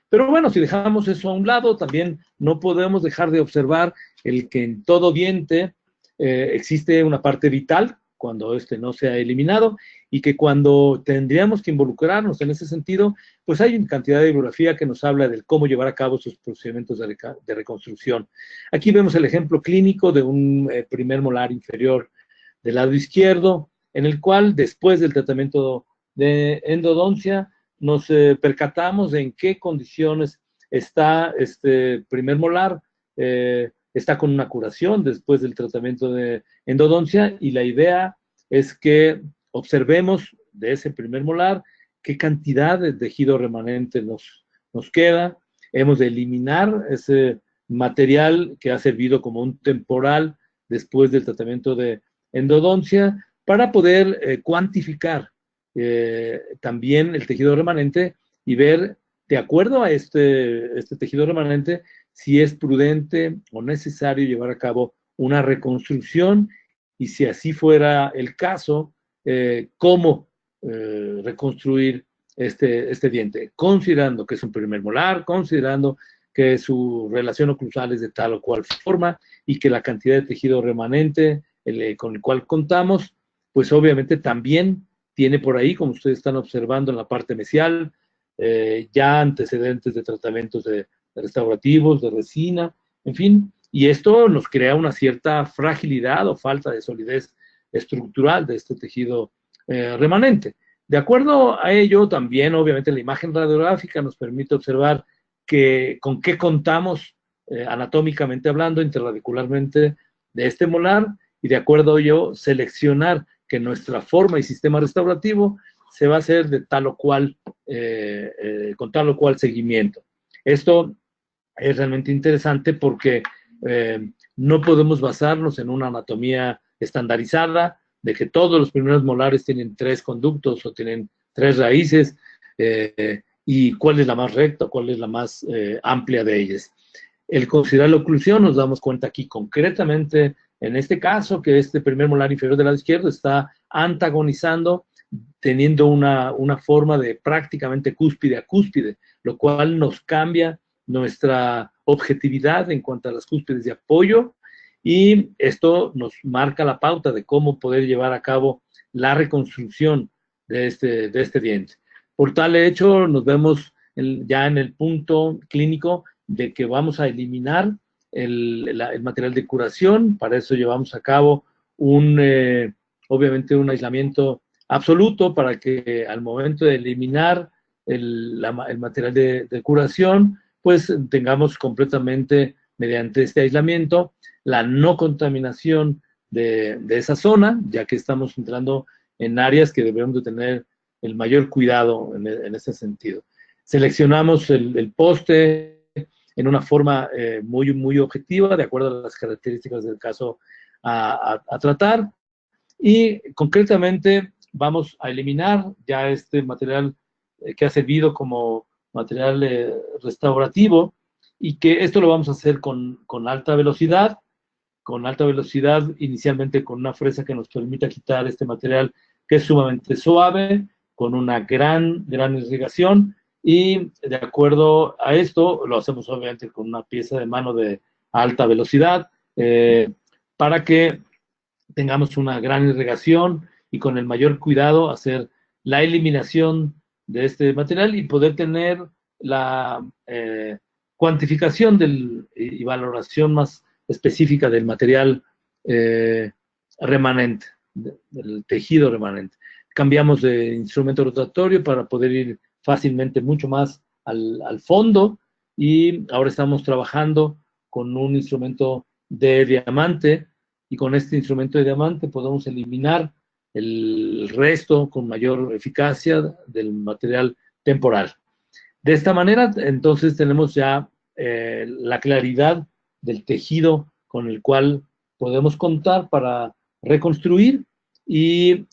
Pero bueno, si dejamos eso a un lado, también no podemos dejar de observar el que en todo diente existe una parte vital, cuando este no se ha eliminado, y que cuando tendríamos que involucrarnos en ese sentido, pues hay una cantidad de bibliografía que nos habla de cómo llevar a cabo sus procedimientos de reconstrucción. Aquí vemos el ejemplo clínico de un primer molar inferior del lado izquierdo, en el cual después del tratamiento de endodoncia nos percatamos de en qué condiciones está este primer molar. Está con una curación después del tratamiento de endodoncia, y la idea es que observemos de ese primer molar qué cantidad de tejido remanente nos queda. Hemos de eliminar ese material que ha servido como un temporal después del tratamiento de endodoncia para poder cuantificar también el tejido remanente y ver, de acuerdo a este tejido remanente, si es prudente o necesario llevar a cabo una reconstrucción, y si así fuera el caso, cómo reconstruir este diente, considerando que es un primer molar, considerando que su relación oclusal es de tal o cual forma, y que la cantidad de tejido remanente con el cual contamos, pues obviamente también tiene por ahí, como ustedes están observando en la parte mesial, ya antecedentes de tratamientos de restaurativos, de resina, en fin, y esto nos crea una cierta fragilidad o falta de solidez estructural de este tejido remanente. De acuerdo a ello, también obviamente la imagen radiográfica nos permite observar con qué contamos anatómicamente hablando, interradicularmente de este molar, y de acuerdo a ello seleccionar que nuestra forma y sistema restaurativo se va a hacer de tal o cual, con tal o cual seguimiento. Esto es realmente interesante porque no podemos basarnos en una anatomía estandarizada, de que todos los primeros molares tienen 3 conductos o tienen 3 raíces, y cuál es la más recta, cuál es la más amplia de ellas. El considerar la oclusión, nos damos cuenta aquí concretamente, en este caso, que este primer molar inferior del lado izquierdo está antagonizando, teniendo una forma de prácticamente cúspide a cúspide, lo cual nos cambia nuestra objetividad en cuanto a las cúspides de apoyo, y esto nos marca la pauta de cómo poder llevar a cabo la reconstrucción de este diente. Por tal hecho, nos vemos ya en el punto clínico de que vamos a eliminar el material de curación. Para eso llevamos a cabo obviamente un aislamiento absoluto, para que al momento de eliminar el material de curación, pues tengamos completamente, mediante este aislamiento, la no contaminación de esa zona, ya que estamos entrando en áreas que debemos de tener el mayor cuidado en ese sentido. Seleccionamos el poste en una forma muy objetiva, de acuerdo a las características del caso a tratar, y concretamente vamos a eliminar ya este material que ha servido como material restaurativo, y que esto lo vamos a hacer con alta velocidad, inicialmente con una fresa que nos permita quitar este material que es sumamente suave, con una gran irrigación, y de acuerdo a esto, lo hacemos obviamente con una pieza de mano de alta velocidad, para que tengamos una gran irrigación y con el mayor cuidado hacer la eliminación de este material y poder tener la cuantificación y valoración más específica del material remanente, del tejido remanente. Cambiamos de instrumento rotatorio para poder ir fácilmente mucho más al fondo, y ahora estamos trabajando con un instrumento de diamante, y con este instrumento de diamante podemos eliminar el resto con mayor eficacia del material temporal. De esta manera, entonces, tenemos ya la claridad del tejido con el cual podemos contar para reconstruir, y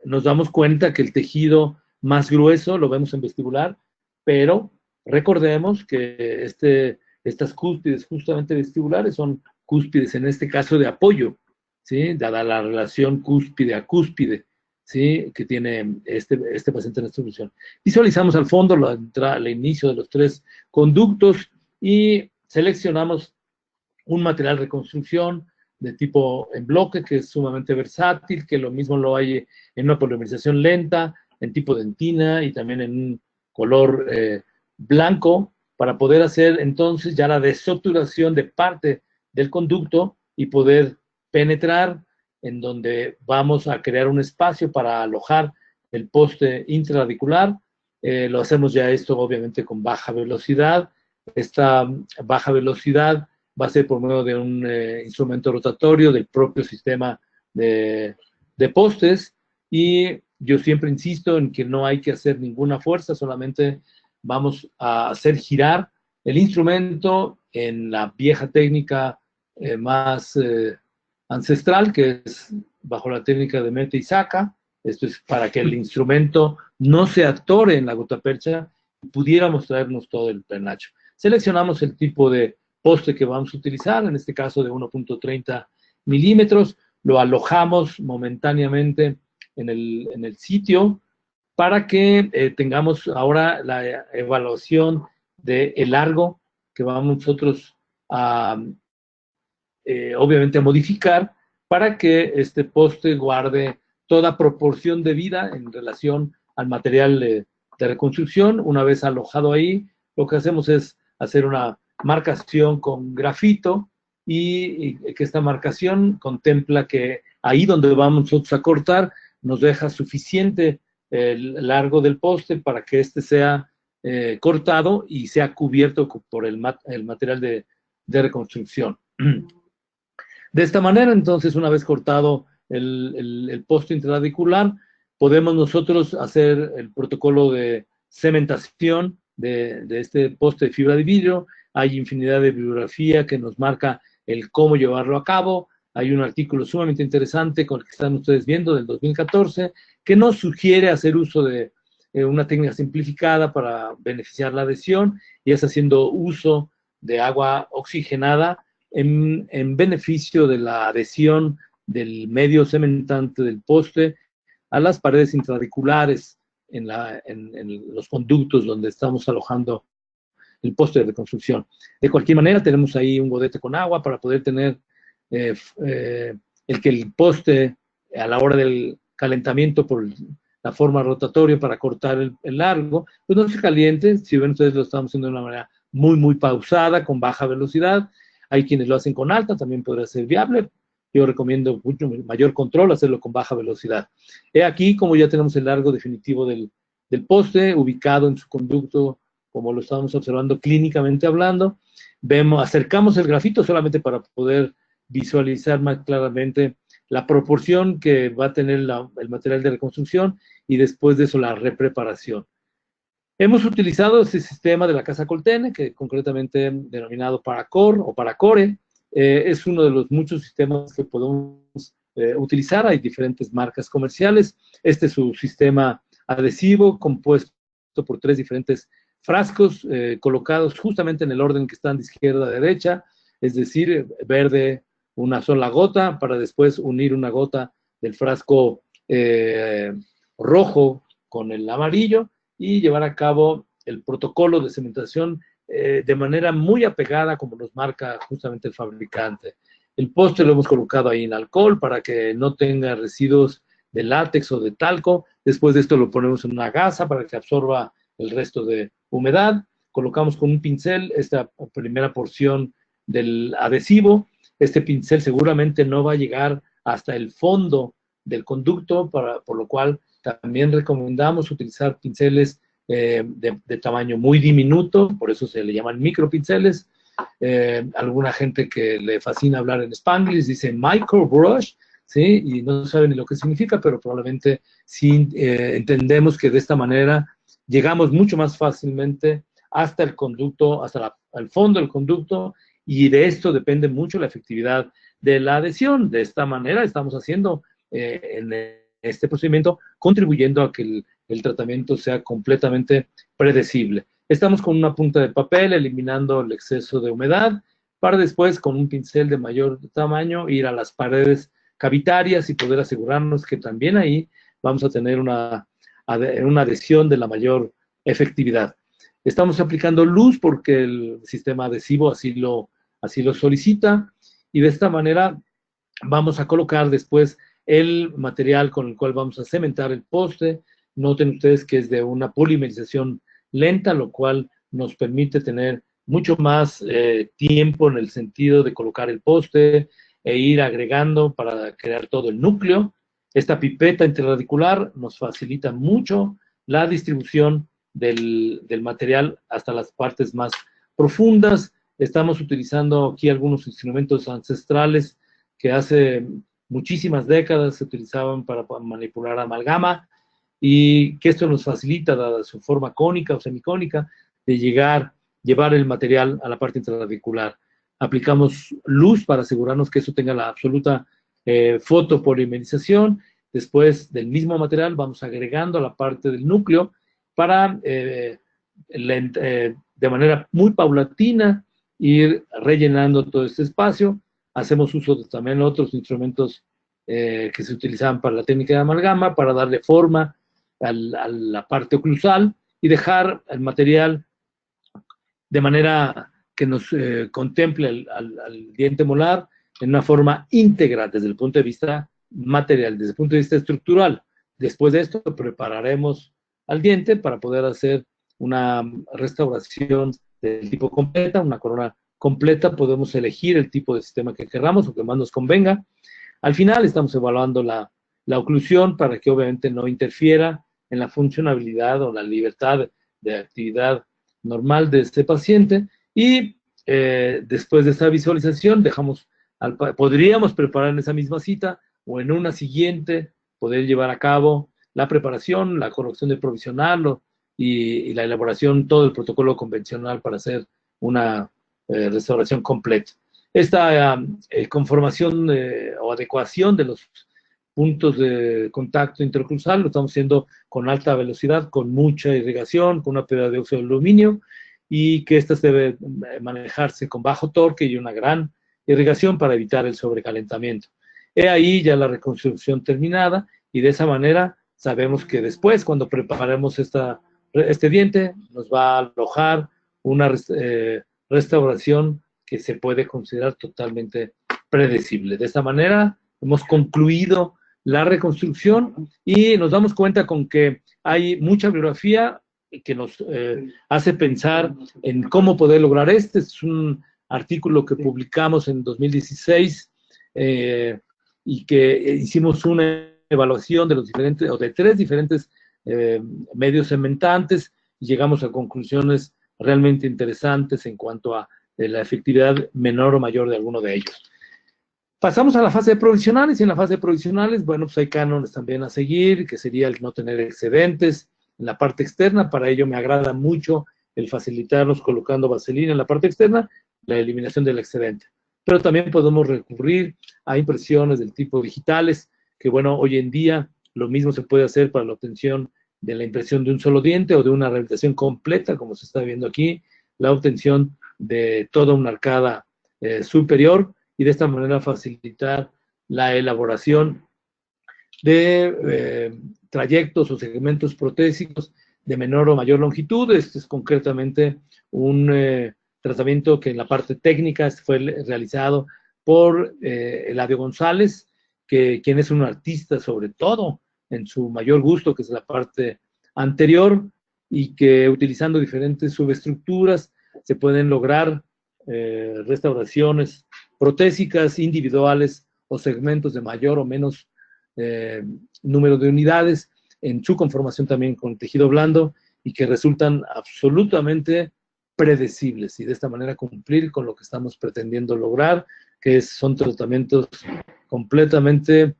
nos damos cuenta que el tejido más grueso lo vemos en vestibular, pero recordemos que estas cúspides justamente vestibulares son cúspides, en este caso de apoyo, ¿sí? Dada la relación cúspide a cúspide, ¿sí? Que tiene este paciente en esta solución. Visualizamos al fondo el inicio de los 3 conductos y seleccionamos un material de reconstrucción de tipo en bloque, que es sumamente versátil, que lo mismo lo hay en una polimerización lenta, en tipo dentina y también en un color blanco, para poder hacer entonces ya la desoturación de parte del conducto y poder penetrar en donde vamos a crear un espacio para alojar el poste intraradicular. Lo hacemos ya esto obviamente con baja velocidad. Esta baja velocidad va a ser por medio de un instrumento rotatorio del propio sistema de postes, y yo siempre insisto en que no hay que hacer ninguna fuerza, solamente vamos a hacer girar el instrumento en la vieja técnica más ancestral, que es bajo la técnica de mete y saca. Esto es para que el instrumento no se atore en la gutapercha y pudiéramos traernos todo el penacho. Seleccionamos el tipo de poste que vamos a utilizar, en este caso de 1.30 milímetros, lo alojamos momentáneamente en el sitio para que tengamos ahora la evaluación del largo que vamos nosotros a, obviamente, a modificar para que este poste guarde toda proporción de vida en relación al material de reconstrucción. Una vez alojado ahí, lo que hacemos es hacer una marcación con grafito, y que esta marcación contempla que ahí donde vamos nosotros a cortar nos deja suficiente el largo del poste para que este sea cortado y sea cubierto por el material de reconstrucción. De esta manera, entonces, una vez cortado el poste intraradicular, podemos nosotros hacer el protocolo de cementación de este poste de fibra de vidrio. Hay infinidad de bibliografía que nos marca el cómo llevarlo a cabo. Hay un artículo sumamente interesante con el que están ustedes viendo del 2014 que nos sugiere hacer uso de una técnica simplificada para beneficiar la adhesión, y es haciendo uso de agua oxigenada en beneficio de la adhesión del medio cementante del poste a las paredes intrarticulares en los conductos donde estamos alojando el poste de reconstrucción. De cualquier manera, tenemos ahí un godete con agua para poder tener el que el poste, a la hora del calentamiento por la forma rotatoria para cortar el largo, pues no se caliente. Si ven ustedes, lo estamos haciendo de una manera muy pausada, con baja velocidad. Hay quienes lo hacen con alta, también podría ser viable. Yo recomiendo mucho mayor control, hacerlo con baja velocidad. He aquí como ya tenemos el largo definitivo del poste, ubicado en su conducto, como lo estábamos observando clínicamente hablando. Acercamos el grafito solamente para poder visualizar más claramente la proporción que va a tener el material de reconstrucción y después de eso la repreparación. Hemos utilizado este sistema de la Casa Coltene, que concretamente denominado Paracore o Paracore. Es uno de los muchos sistemas que podemos utilizar. Hay diferentes marcas comerciales. Este es su sistema adhesivo, compuesto por 3 diferentes frascos colocados justamente en el orden que están de izquierda a derecha, es decir, verde, una sola gota, para después unir una gota del frasco rojo con el amarillo, y llevar a cabo el protocolo de cementación de manera muy apegada como nos marca justamente el fabricante. El poste lo hemos colocado ahí en alcohol para que no tenga residuos de látex o de talco. Después de esto lo ponemos en una gasa para que absorba el resto de humedad. Colocamos con un pincel esta primera porción del adhesivo. Este pincel seguramente no va a llegar hasta el fondo del conducto, por lo cual también recomendamos utilizar pinceles de tamaño muy diminuto, por eso se le llaman micropinceles. Alguna gente que le fascina hablar en Spanglish dice microbrush, ¿sí? Y no sabe ni lo que significa, pero probablemente sí entendemos que de esta manera llegamos mucho más fácilmente hasta el conducto, hasta el fondo del conducto, y de esto depende mucho la efectividad de la adhesión. De esta manera estamos haciendo en este procedimiento, contribuyendo a que el tratamiento sea completamente predecible. Estamos con una punta de papel eliminando el exceso de humedad, para después con un pincel de mayor tamaño ir a las paredes cavitarias y poder asegurarnos que también ahí vamos a tener una adhesión de la mayor efectividad. Estamos aplicando luz porque el sistema adhesivo así lo solicita, y de esta manera vamos a colocar después el material con el cual vamos a cementar el poste. Noten ustedes que es de una polimerización lenta, lo cual nos permite tener mucho más tiempo en el sentido de colocar el poste e ir agregando para crear todo el núcleo. Esta pipeta interradicular nos facilita mucho la distribución del material hasta las partes más profundas. Estamos utilizando aquí algunos instrumentos ancestrales que hace muchísimas décadas se utilizaban para manipular amalgama, y que esto nos facilita, dada su forma cónica o semicónica, de llevar el material a la parte intraradicular. Aplicamos luz para asegurarnos que eso tenga la absoluta fotopolimerización. Después del mismo material vamos agregando a la parte del núcleo para, de manera muy paulatina, ir rellenando todo este espacio. Hacemos uso de también otros instrumentos que se utilizaban para la técnica de amalgama, para darle forma a la parte oclusal y dejar el material de manera que nos contemple al diente molar en una forma íntegra desde el punto de vista material, desde el punto de vista estructural. Después de esto prepararemos al diente para poder hacer una restauración del tipo completa, una corona completa. Podemos elegir el tipo de sistema que queramos o que más nos convenga. Al final estamos evaluando la oclusión para que obviamente no interfiera en la funcionabilidad o la libertad de actividad normal de este paciente, y después de esta visualización podríamos preparar en esa misma cita o en una siguiente poder llevar a cabo la preparación, la corrección del provisional y la elaboración, todo el protocolo convencional para hacer una restauración completa. Esta conformación o adecuación de los puntos de contacto interoclusal lo estamos haciendo con alta velocidad, con mucha irrigación, con una pera de óxido de aluminio, y que esta debe manejarse con bajo torque y una gran irrigación para evitar el sobrecalentamiento. He ahí ya la reconstrucción terminada, y de esa manera sabemos que después, cuando preparemos este diente, nos va a alojar una restauración que se puede considerar totalmente predecible. De esta manera hemos concluido la reconstrucción y nos damos cuenta con que hay mucha bibliografía que nos hace pensar en cómo poder lograr. Este es un artículo que publicamos en 2016 y que hicimos una evaluación de los diferentes, o de 3 diferentes medios cementantes, y llegamos a conclusiones realmente interesantes en cuanto a la efectividad menor o mayor de alguno de ellos. Pasamos a la fase de provisionales, y en la fase de provisionales, bueno, pues hay cánones también a seguir, que sería el no tener excedentes en la parte externa. Para ello me agrada mucho el facilitarnos colocando vaselina en la parte externa, la eliminación del excedente. Pero también podemos recurrir a impresiones del tipo digitales, que bueno, hoy en día lo mismo se puede hacer para la obtención de la impresión de un solo diente o de una rehabilitación completa, como se está viendo aquí, la obtención de toda una arcada superior, y de esta manera facilitar la elaboración de trayectos o segmentos protésicos de menor o mayor longitud. Este es concretamente un tratamiento que en la parte técnica fue realizado por Eladio González, quien es un artista sobre todo en su mayor gusto, que es la parte anterior, y que utilizando diferentes subestructuras se pueden lograr restauraciones protésicas individuales o segmentos de mayor o menos número de unidades, en su conformación también con tejido blando, y que resultan absolutamente predecibles, y de esta manera cumplir con lo que estamos pretendiendo lograr, que son tratamientos completamente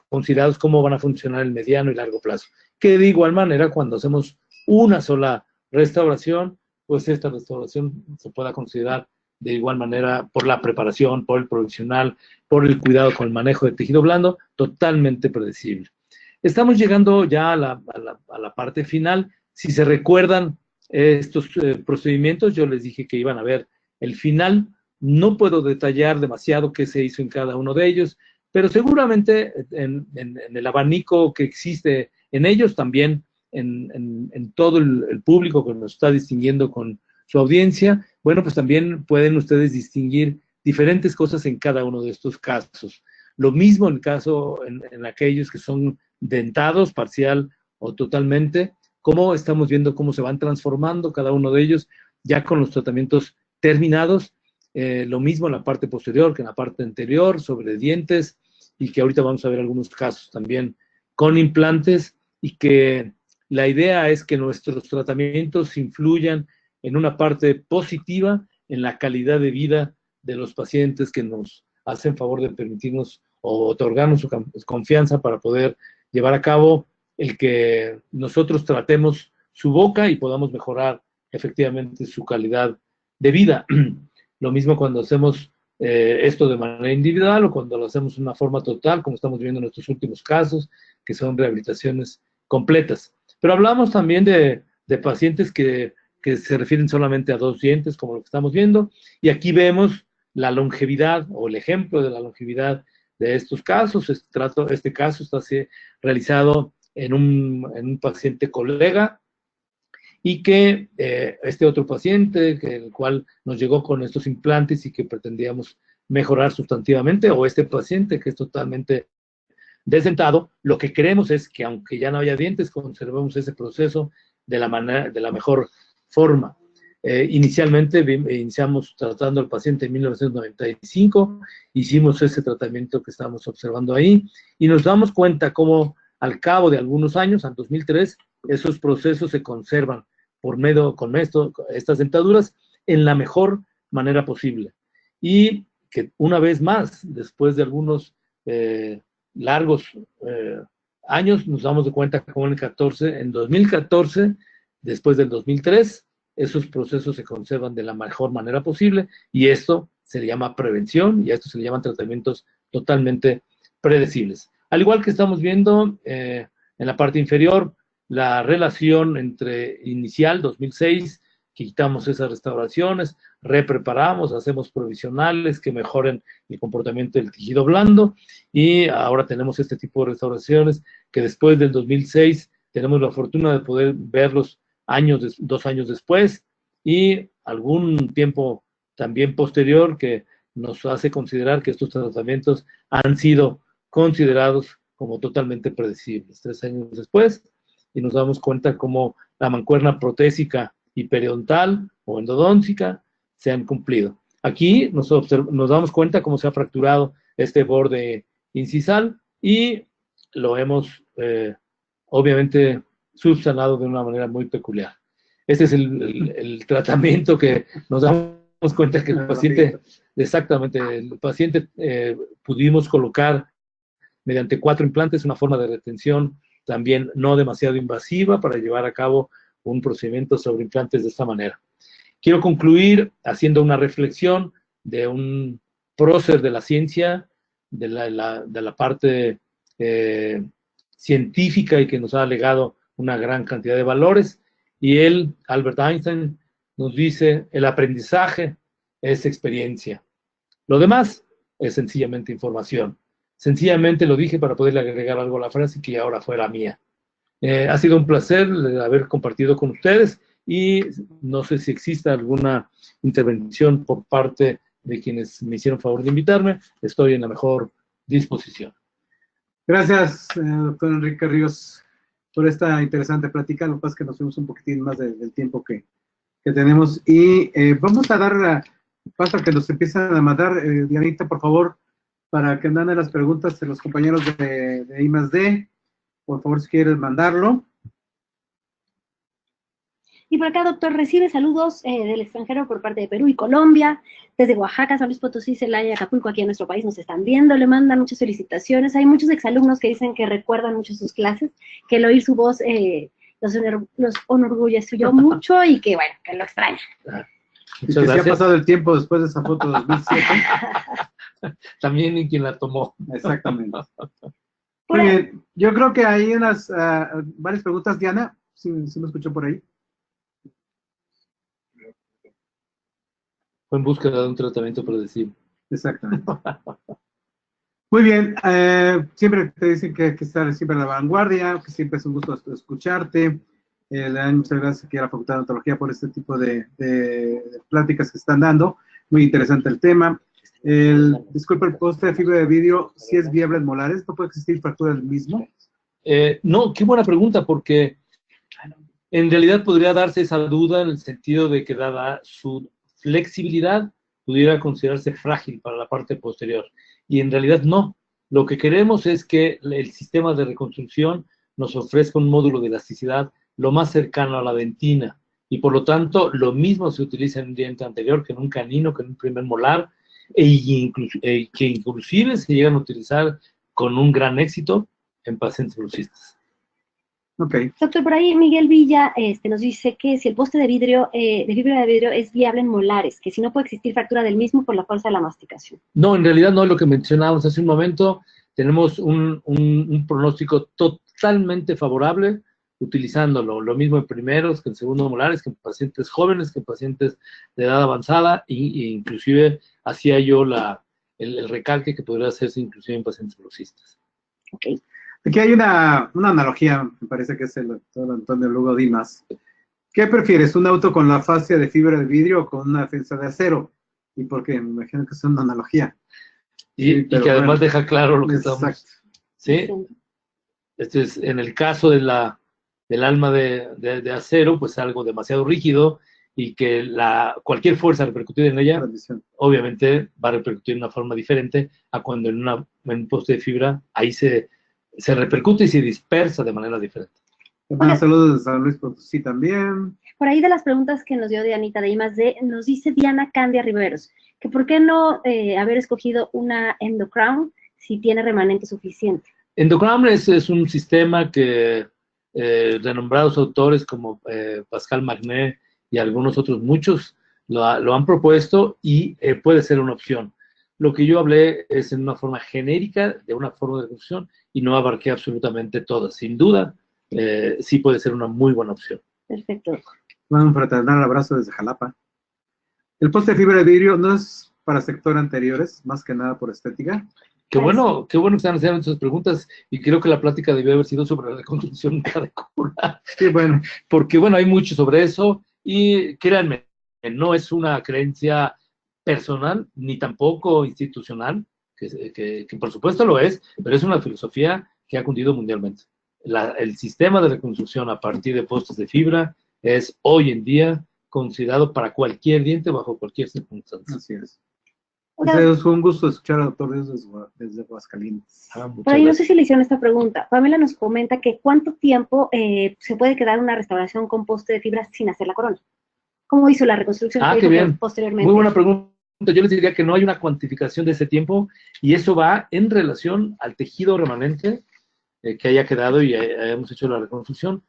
considerados cómo van a funcionar en mediano y largo plazo. Que de igual manera, cuando hacemos una sola restauración, pues esta restauración se pueda considerar de igual manera por la preparación, por el provisional, por el cuidado con el manejo de tejido blando, totalmente predecible. Estamos llegando ya a la parte final. Si se recuerdan estos procedimientos, yo les dije que iban a ver el final. No puedo detallar demasiado qué se hizo en cada uno de ellos, pero seguramente en el abanico que existe en ellos, también en todo el público que nos está distinguiendo con su audiencia, bueno, pues también pueden ustedes distinguir diferentes cosas en cada uno de estos casos. Lo mismo en el caso, en aquellos que son dentados, parcial o totalmente, cómo estamos viendo cómo se van transformando cada uno de ellos ya con los tratamientos terminados. Lo mismo en la parte posterior que en la parte anterior, sobre dientes, y que ahorita vamos a ver algunos casos también con implantes, y que la idea es que nuestros tratamientos influyan en una parte positiva en la calidad de vida de los pacientes que nos hacen favor de permitirnos o otorgarnos su confianza para poder llevar a cabo el que nosotros tratemos su boca y podamos mejorar efectivamente su calidad de vida. Lo mismo cuando hacemos esto de manera individual o cuando lo hacemos de una forma total, como estamos viendo en nuestros últimos casos, que son rehabilitaciones completas. Pero hablamos también de pacientes que se refieren solamente a 2 dientes, como lo que estamos viendo, y aquí vemos la longevidad o el ejemplo de la longevidad de estos casos. Este caso está realizado en un paciente colega, y que este otro paciente, el cual nos llegó con estos implantes y que pretendíamos mejorar sustantivamente, o este paciente que es totalmente desdentado, lo que queremos es que aunque ya no haya dientes, conservemos ese proceso de la mejor forma. Inicialmente iniciamos tratando al paciente en 1995, hicimos ese tratamiento que estamos observando ahí, y nos damos cuenta cómo al cabo de algunos años, en 2003, esos procesos se conservan con estas dentaduras en la mejor manera posible. Y que una vez más, después de algunos largos años, nos damos de cuenta que en 2014, después del 2003, esos procesos se conservan de la mejor manera posible, y esto se le llama prevención, y a esto se le llaman tratamientos totalmente predecibles. Al igual que estamos viendo en la parte inferior, la relación entre inicial, 2006, quitamos esas restauraciones, repreparamos, hacemos provisionales que mejoren el comportamiento del tejido blando, y ahora tenemos este tipo de restauraciones que después del 2006 tenemos la fortuna de poder verlos 2 años después, y algún tiempo también posterior, que nos hace considerar que estos tratamientos han sido considerados como totalmente predecibles. 3 años después, y nos damos cuenta cómo la mancuerna protésica y periodontal o endodóntica se han cumplido. Aquí nos damos cuenta cómo se ha fracturado este borde incisal, y lo hemos obviamente subsanado de una manera muy peculiar. Este es el tratamiento que nos damos cuenta que el paciente exactamente, el paciente pudimos colocar mediante 4 implantes una forma de retención también no demasiado invasiva para llevar a cabo un procedimiento sobre implantes de esta manera. Quiero concluir haciendo una reflexión de un prócer de la ciencia, de la parte científica y que nos ha legado una gran cantidad de valores. Y él, Albert Einstein, nos dice, el aprendizaje es experiencia. Lo demás es sencillamente información. Sencillamente lo dije para poderle agregar algo a la frase que ahora fuera mía. Ha sido un placer haber compartido con ustedes y no sé si exista alguna intervención por parte de quienes me hicieron favor de invitarme. Estoy en la mejor disposición. Gracias, doctor Enrique Ríos, por esta interesante plática. Lo que pasa es que nos fuimos un poquitín más del tiempo que tenemos. Y vamos a dar paso a que nos empiezan a mandar, Dianita, por favor, para que manden las preguntas de los compañeros de I+D. Por favor, si quieres mandarlo. Y por acá, doctor, recibe saludos del extranjero por parte de Perú y Colombia, desde Oaxaca, San Luis Potosí, Celaya, Acapulco, aquí en nuestro país nos están viendo, le mandan muchas felicitaciones. Hay muchos exalumnos que dicen que recuerdan mucho sus clases, que el oír su voz los enorgulleció mucho y que, bueno, que lo extrañan. Y que se ha pasado el tiempo después de esa foto de 2007. También en quien la tomó. Exactamente. Muy bien, yo creo que hay unas varias preguntas, Diana, si me escuchó por ahí. Fue en búsqueda de un tratamiento predecible. Exactamente. Muy bien, siempre te dicen que hay que estar siempre a la vanguardia, que siempre es un gusto escucharte. Le dan muchas gracias aquí a la Facultad de Odontología por este tipo de pláticas que están dando. Muy interesante el tema. Disculpe, el poste de fibra de vidrio, ¿sí es viable en molares? ¿No puede existir fractura del mismo? No, qué buena pregunta, porque en realidad podría darse esa duda en el sentido de que dada su flexibilidad, pudiera considerarse frágil para la parte posterior. Y en realidad no. Lo que queremos es que el sistema de reconstrucción nos ofrezca un módulo de elasticidad lo más cercano a la dentina. Y por lo tanto, lo mismo se utiliza en un diente anterior que en un canino, que en un primer molar, que inclusive se llegan a utilizar con un gran éxito en pacientes bruxistas. Okay. Doctor, por ahí Miguel Villa nos dice que si el poste de vidrio, de fibra de vidrio es viable en molares, que si no puede existir fractura del mismo por la fuerza de la masticación. No, en realidad no es lo que mencionábamos hace un momento. Tenemos un pronóstico totalmente favorable utilizándolo. Lo mismo en primeros que en segundos molares, que en pacientes jóvenes, que en pacientes de edad avanzada, e inclusive hacía yo el recalque que podría hacerse inclusive en pacientes bruxistas. Okay. Aquí hay una analogía, me parece que es el doctor Antonio Lugo Dimas. ¿Qué prefieres, un auto con la fascia de fibra de vidrio o con una defensa de acero? Y porque me imagino que es una analogía. Y que además deja claro lo que estamos. ¿Sí? Este es, en el caso del alma de acero, pues algo demasiado rígido y que cualquier fuerza repercutida en ella, obviamente va a repercutir de una forma diferente a cuando en un poste de fibra, ahí se repercute y se dispersa de manera diferente. Saludos de San Luis Potosí también. Por ahí de las preguntas que nos dio Dianita de I+D, nos dice Diana Candia Riveros, que por qué no haber escogido una Endocrown si tiene remanente suficiente. Endocrown es un sistema que renombrados autores como Pascal Magnet y algunos otros muchos lo han propuesto y puede ser una opción. Lo que yo hablé es en una forma genérica, de una forma de reducción, y no abarqué absolutamente todas. Sin duda, sí puede ser una muy buena opción. Perfecto. Un fraternal abrazo desde Jalapa. El poste de fibra de vidrio no es para sector anteriores, más que nada por estética. Qué bueno que están haciendo esas preguntas, y creo que la plática debió haber sido sobre la reconstrucción clavicular. Sí, bueno. Porque, hay mucho sobre eso, y créanme, no es una creencia personal, ni tampoco institucional, que por supuesto lo es, pero es una filosofía que ha cundido mundialmente. El sistema de reconstrucción a partir de postes de fibra es hoy en día considerado para cualquier diente bajo cualquier circunstancia. Así es. Es un gusto escuchar al doctor desde Aguascalientes. Por ahí no sé si le hicieron esta pregunta. Pamela nos comenta que ¿cuánto tiempo se puede quedar una restauración con poste de fibra sin hacer la corona? ¿Cómo hizo la reconstrucción qué bien. posteriormente? Muy buena pregunta. yo les diría que no hay una cuantificación de ese tiempo y eso va en relación al tejido remanente que haya quedado y hayamos hecho la reconstrucción,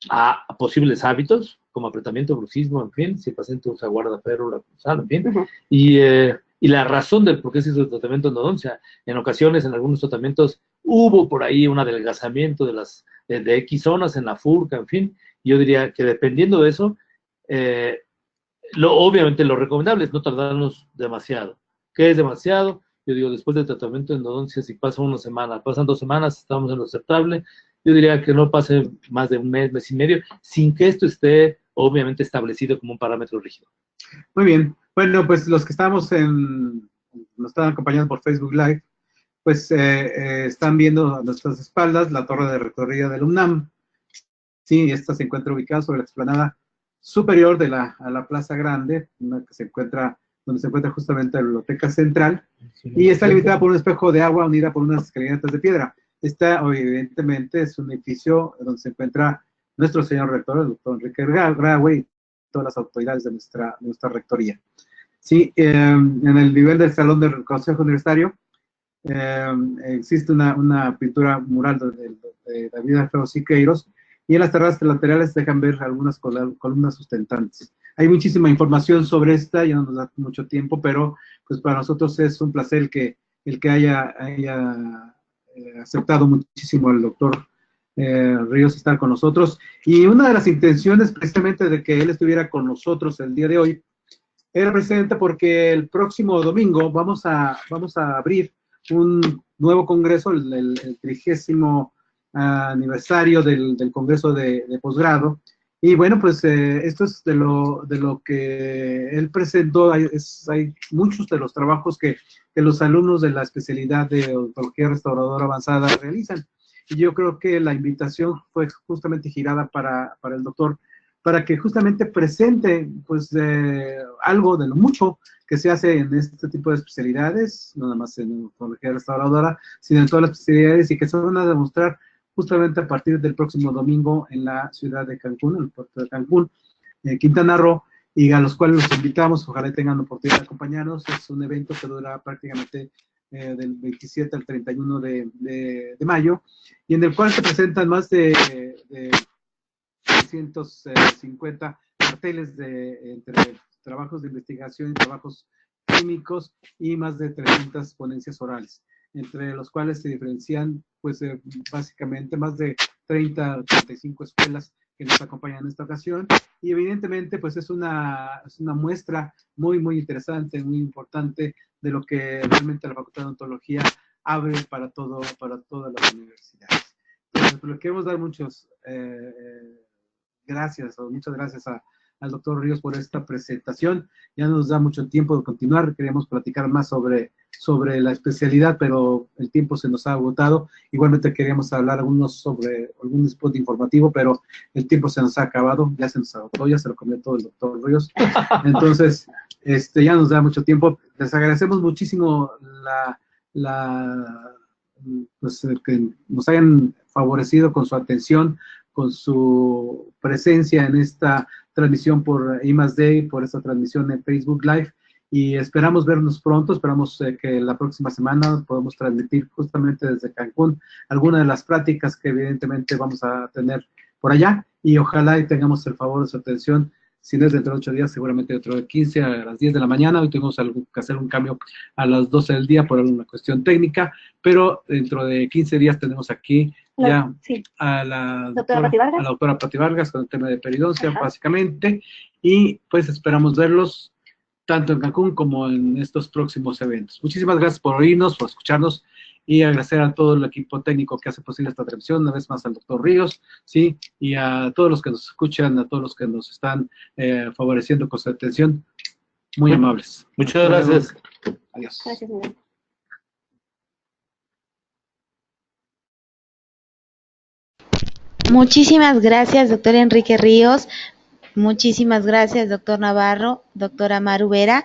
a posibles hábitos, como apretamiento, bruxismo, en fin, si el paciente usa guarda férula, en fin, y la razón del por qué se hizo el tratamiento endodoncia. En ocasiones, en algunos tratamientos, hubo por ahí un adelgazamiento de X zonas en la furca, en fin. Yo diría que dependiendo de eso, obviamente lo recomendable es no tardarnos demasiado. ¿Qué es demasiado? Yo digo, después del tratamiento de endodoncia, si pasa una semana, pasan 2 semanas, estamos en lo aceptable. Yo diría que no pase más de un mes, mes y medio, sin que esto esté obviamente establecido como un parámetro rígido. Muy bien. Bueno, pues los que nos están acompañando por Facebook Live, pues están viendo a nuestras espaldas la torre de rectoría del UNAM. Sí, esta se encuentra ubicada sobre la explanada superior a la Plaza Grande, donde se encuentra justamente la Biblioteca Central, y está limitada por un espejo de agua unida por unas escalinatas de piedra. Esta, evidentemente, es un edificio donde se encuentra nuestro señor rector, el doctor Enrique Graue, y todas las autoridades de nuestra rectoría. Sí, en el nivel del salón del Consejo Universitario existe una pintura mural de David Alfredo Siqueiros, y en las terrazas laterales dejan ver algunas columnas sustentantes. Hay muchísima información sobre esta, ya no nos da mucho tiempo, pero pues para nosotros es un placer el que haya aceptado muchísimo el doctor Ríos estar con nosotros. Y una de las intenciones precisamente de que él estuviera con nosotros el día de hoy era precisamente porque el próximo domingo vamos a abrir un nuevo congreso, el 30º aniversario del Congreso de Posgrado. Y bueno, pues esto es de lo que él presentó. Hay muchos de los trabajos que los alumnos de la especialidad de odontología restauradora avanzada realizan. Y yo creo que la invitación fue justamente girada para el doctor, para que justamente presente pues algo de lo mucho que se hace en este tipo de especialidades, no nada más en odontología restauradora, sino en todas las especialidades, y que se van a demostrar justamente a partir del próximo domingo en la ciudad de Cancún, en el puerto de Cancún, Quintana Roo, y a los cuales los invitamos, ojalá tengan la oportunidad de acompañarnos. Es un evento que dura prácticamente del 27 al 31 de mayo, y en el cual se presentan más de 350 carteles entre trabajos de investigación y trabajos clínicos, y más de 300 ponencias orales, entre los cuales se diferencian, pues, básicamente más de 35 escuelas que nos acompañan en esta ocasión, y evidentemente, pues, es una muestra muy, muy interesante, muy importante de lo que realmente la Facultad de Odontología abre para todas las universidades. Entonces, pues, le queremos dar muchas gracias al doctor Ríos por esta presentación. Ya no nos da mucho tiempo de continuar, queríamos platicar más sobre la especialidad, pero el tiempo se nos ha agotado. Igualmente queríamos hablar sobre algún spot informativo, pero el tiempo se nos ha acabado, ya se nos agotó, ya se lo comió todo el doctor Ríos. Entonces, ya nos da mucho tiempo. Les agradecemos muchísimo pues, que nos hayan favorecido con su atención, con su presencia en esta transmisión por I+D, por esta transmisión en Facebook Live, y esperamos vernos pronto. Esperamos que la próxima semana podamos transmitir justamente desde Cancún algunas de las prácticas que evidentemente vamos a tener por allá, y ojalá y tengamos el favor de su atención. Si no es dentro de 8 días, seguramente dentro de 15 a las 10 de la mañana. Hoy tuvimos que hacer un cambio a las 12 del día por una cuestión técnica, pero dentro de 15 días tenemos aquí a la doctora Pati Vargas con el tema de periodoncia, básicamente, y pues esperamos verlos tanto en Cancún como en estos próximos eventos. Muchísimas gracias por oírnos, por escucharnos, y agradecer a todo el equipo técnico que hace posible esta transmisión, una vez más al doctor Ríos, ¿sí? Y a todos los que nos escuchan, a todos los que nos están favoreciendo con su atención, muy amables. Muchas gracias. Adiós. Gracias, Miguel. Muchísimas gracias, doctor Enrique Ríos. Muchísimas gracias, doctor Navarro, doctora Maru Vera,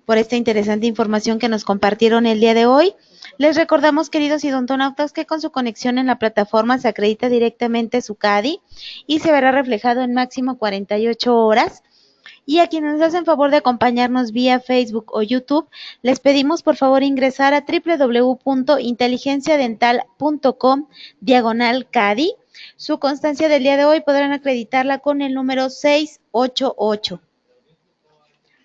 por esta interesante información que nos compartieron el día de hoy. Les recordamos, queridos idontonautas, que con su conexión en la plataforma se acredita directamente su CADI y se verá reflejado en máximo 48 horas. Y a quienes nos hacen favor de acompañarnos vía Facebook o YouTube, les pedimos por favor ingresar a www.inteligenciadental.com/CADI. Su constancia del día de hoy podrán acreditarla con el número 688.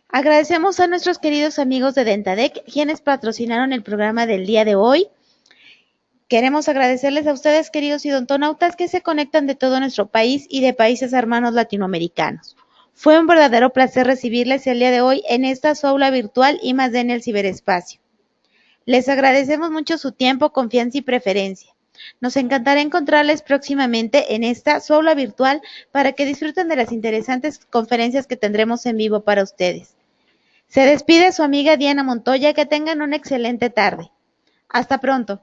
Agradecemos a nuestros queridos amigos de Dentadec, quienes patrocinaron el programa del día de hoy. Queremos agradecerles a ustedes, queridos idontonautas, que se conectan de todo nuestro país y de países hermanos latinoamericanos. Fue un verdadero placer recibirles el día de hoy en esta su aula virtual y más en el ciberespacio. Les agradecemos mucho su tiempo, confianza y preferencia. Nos encantará encontrarles próximamente en esta su aula virtual para que disfruten de las interesantes conferencias que tendremos en vivo para ustedes. Se despide su amiga Diana Montoya, que tengan una excelente tarde. Hasta pronto.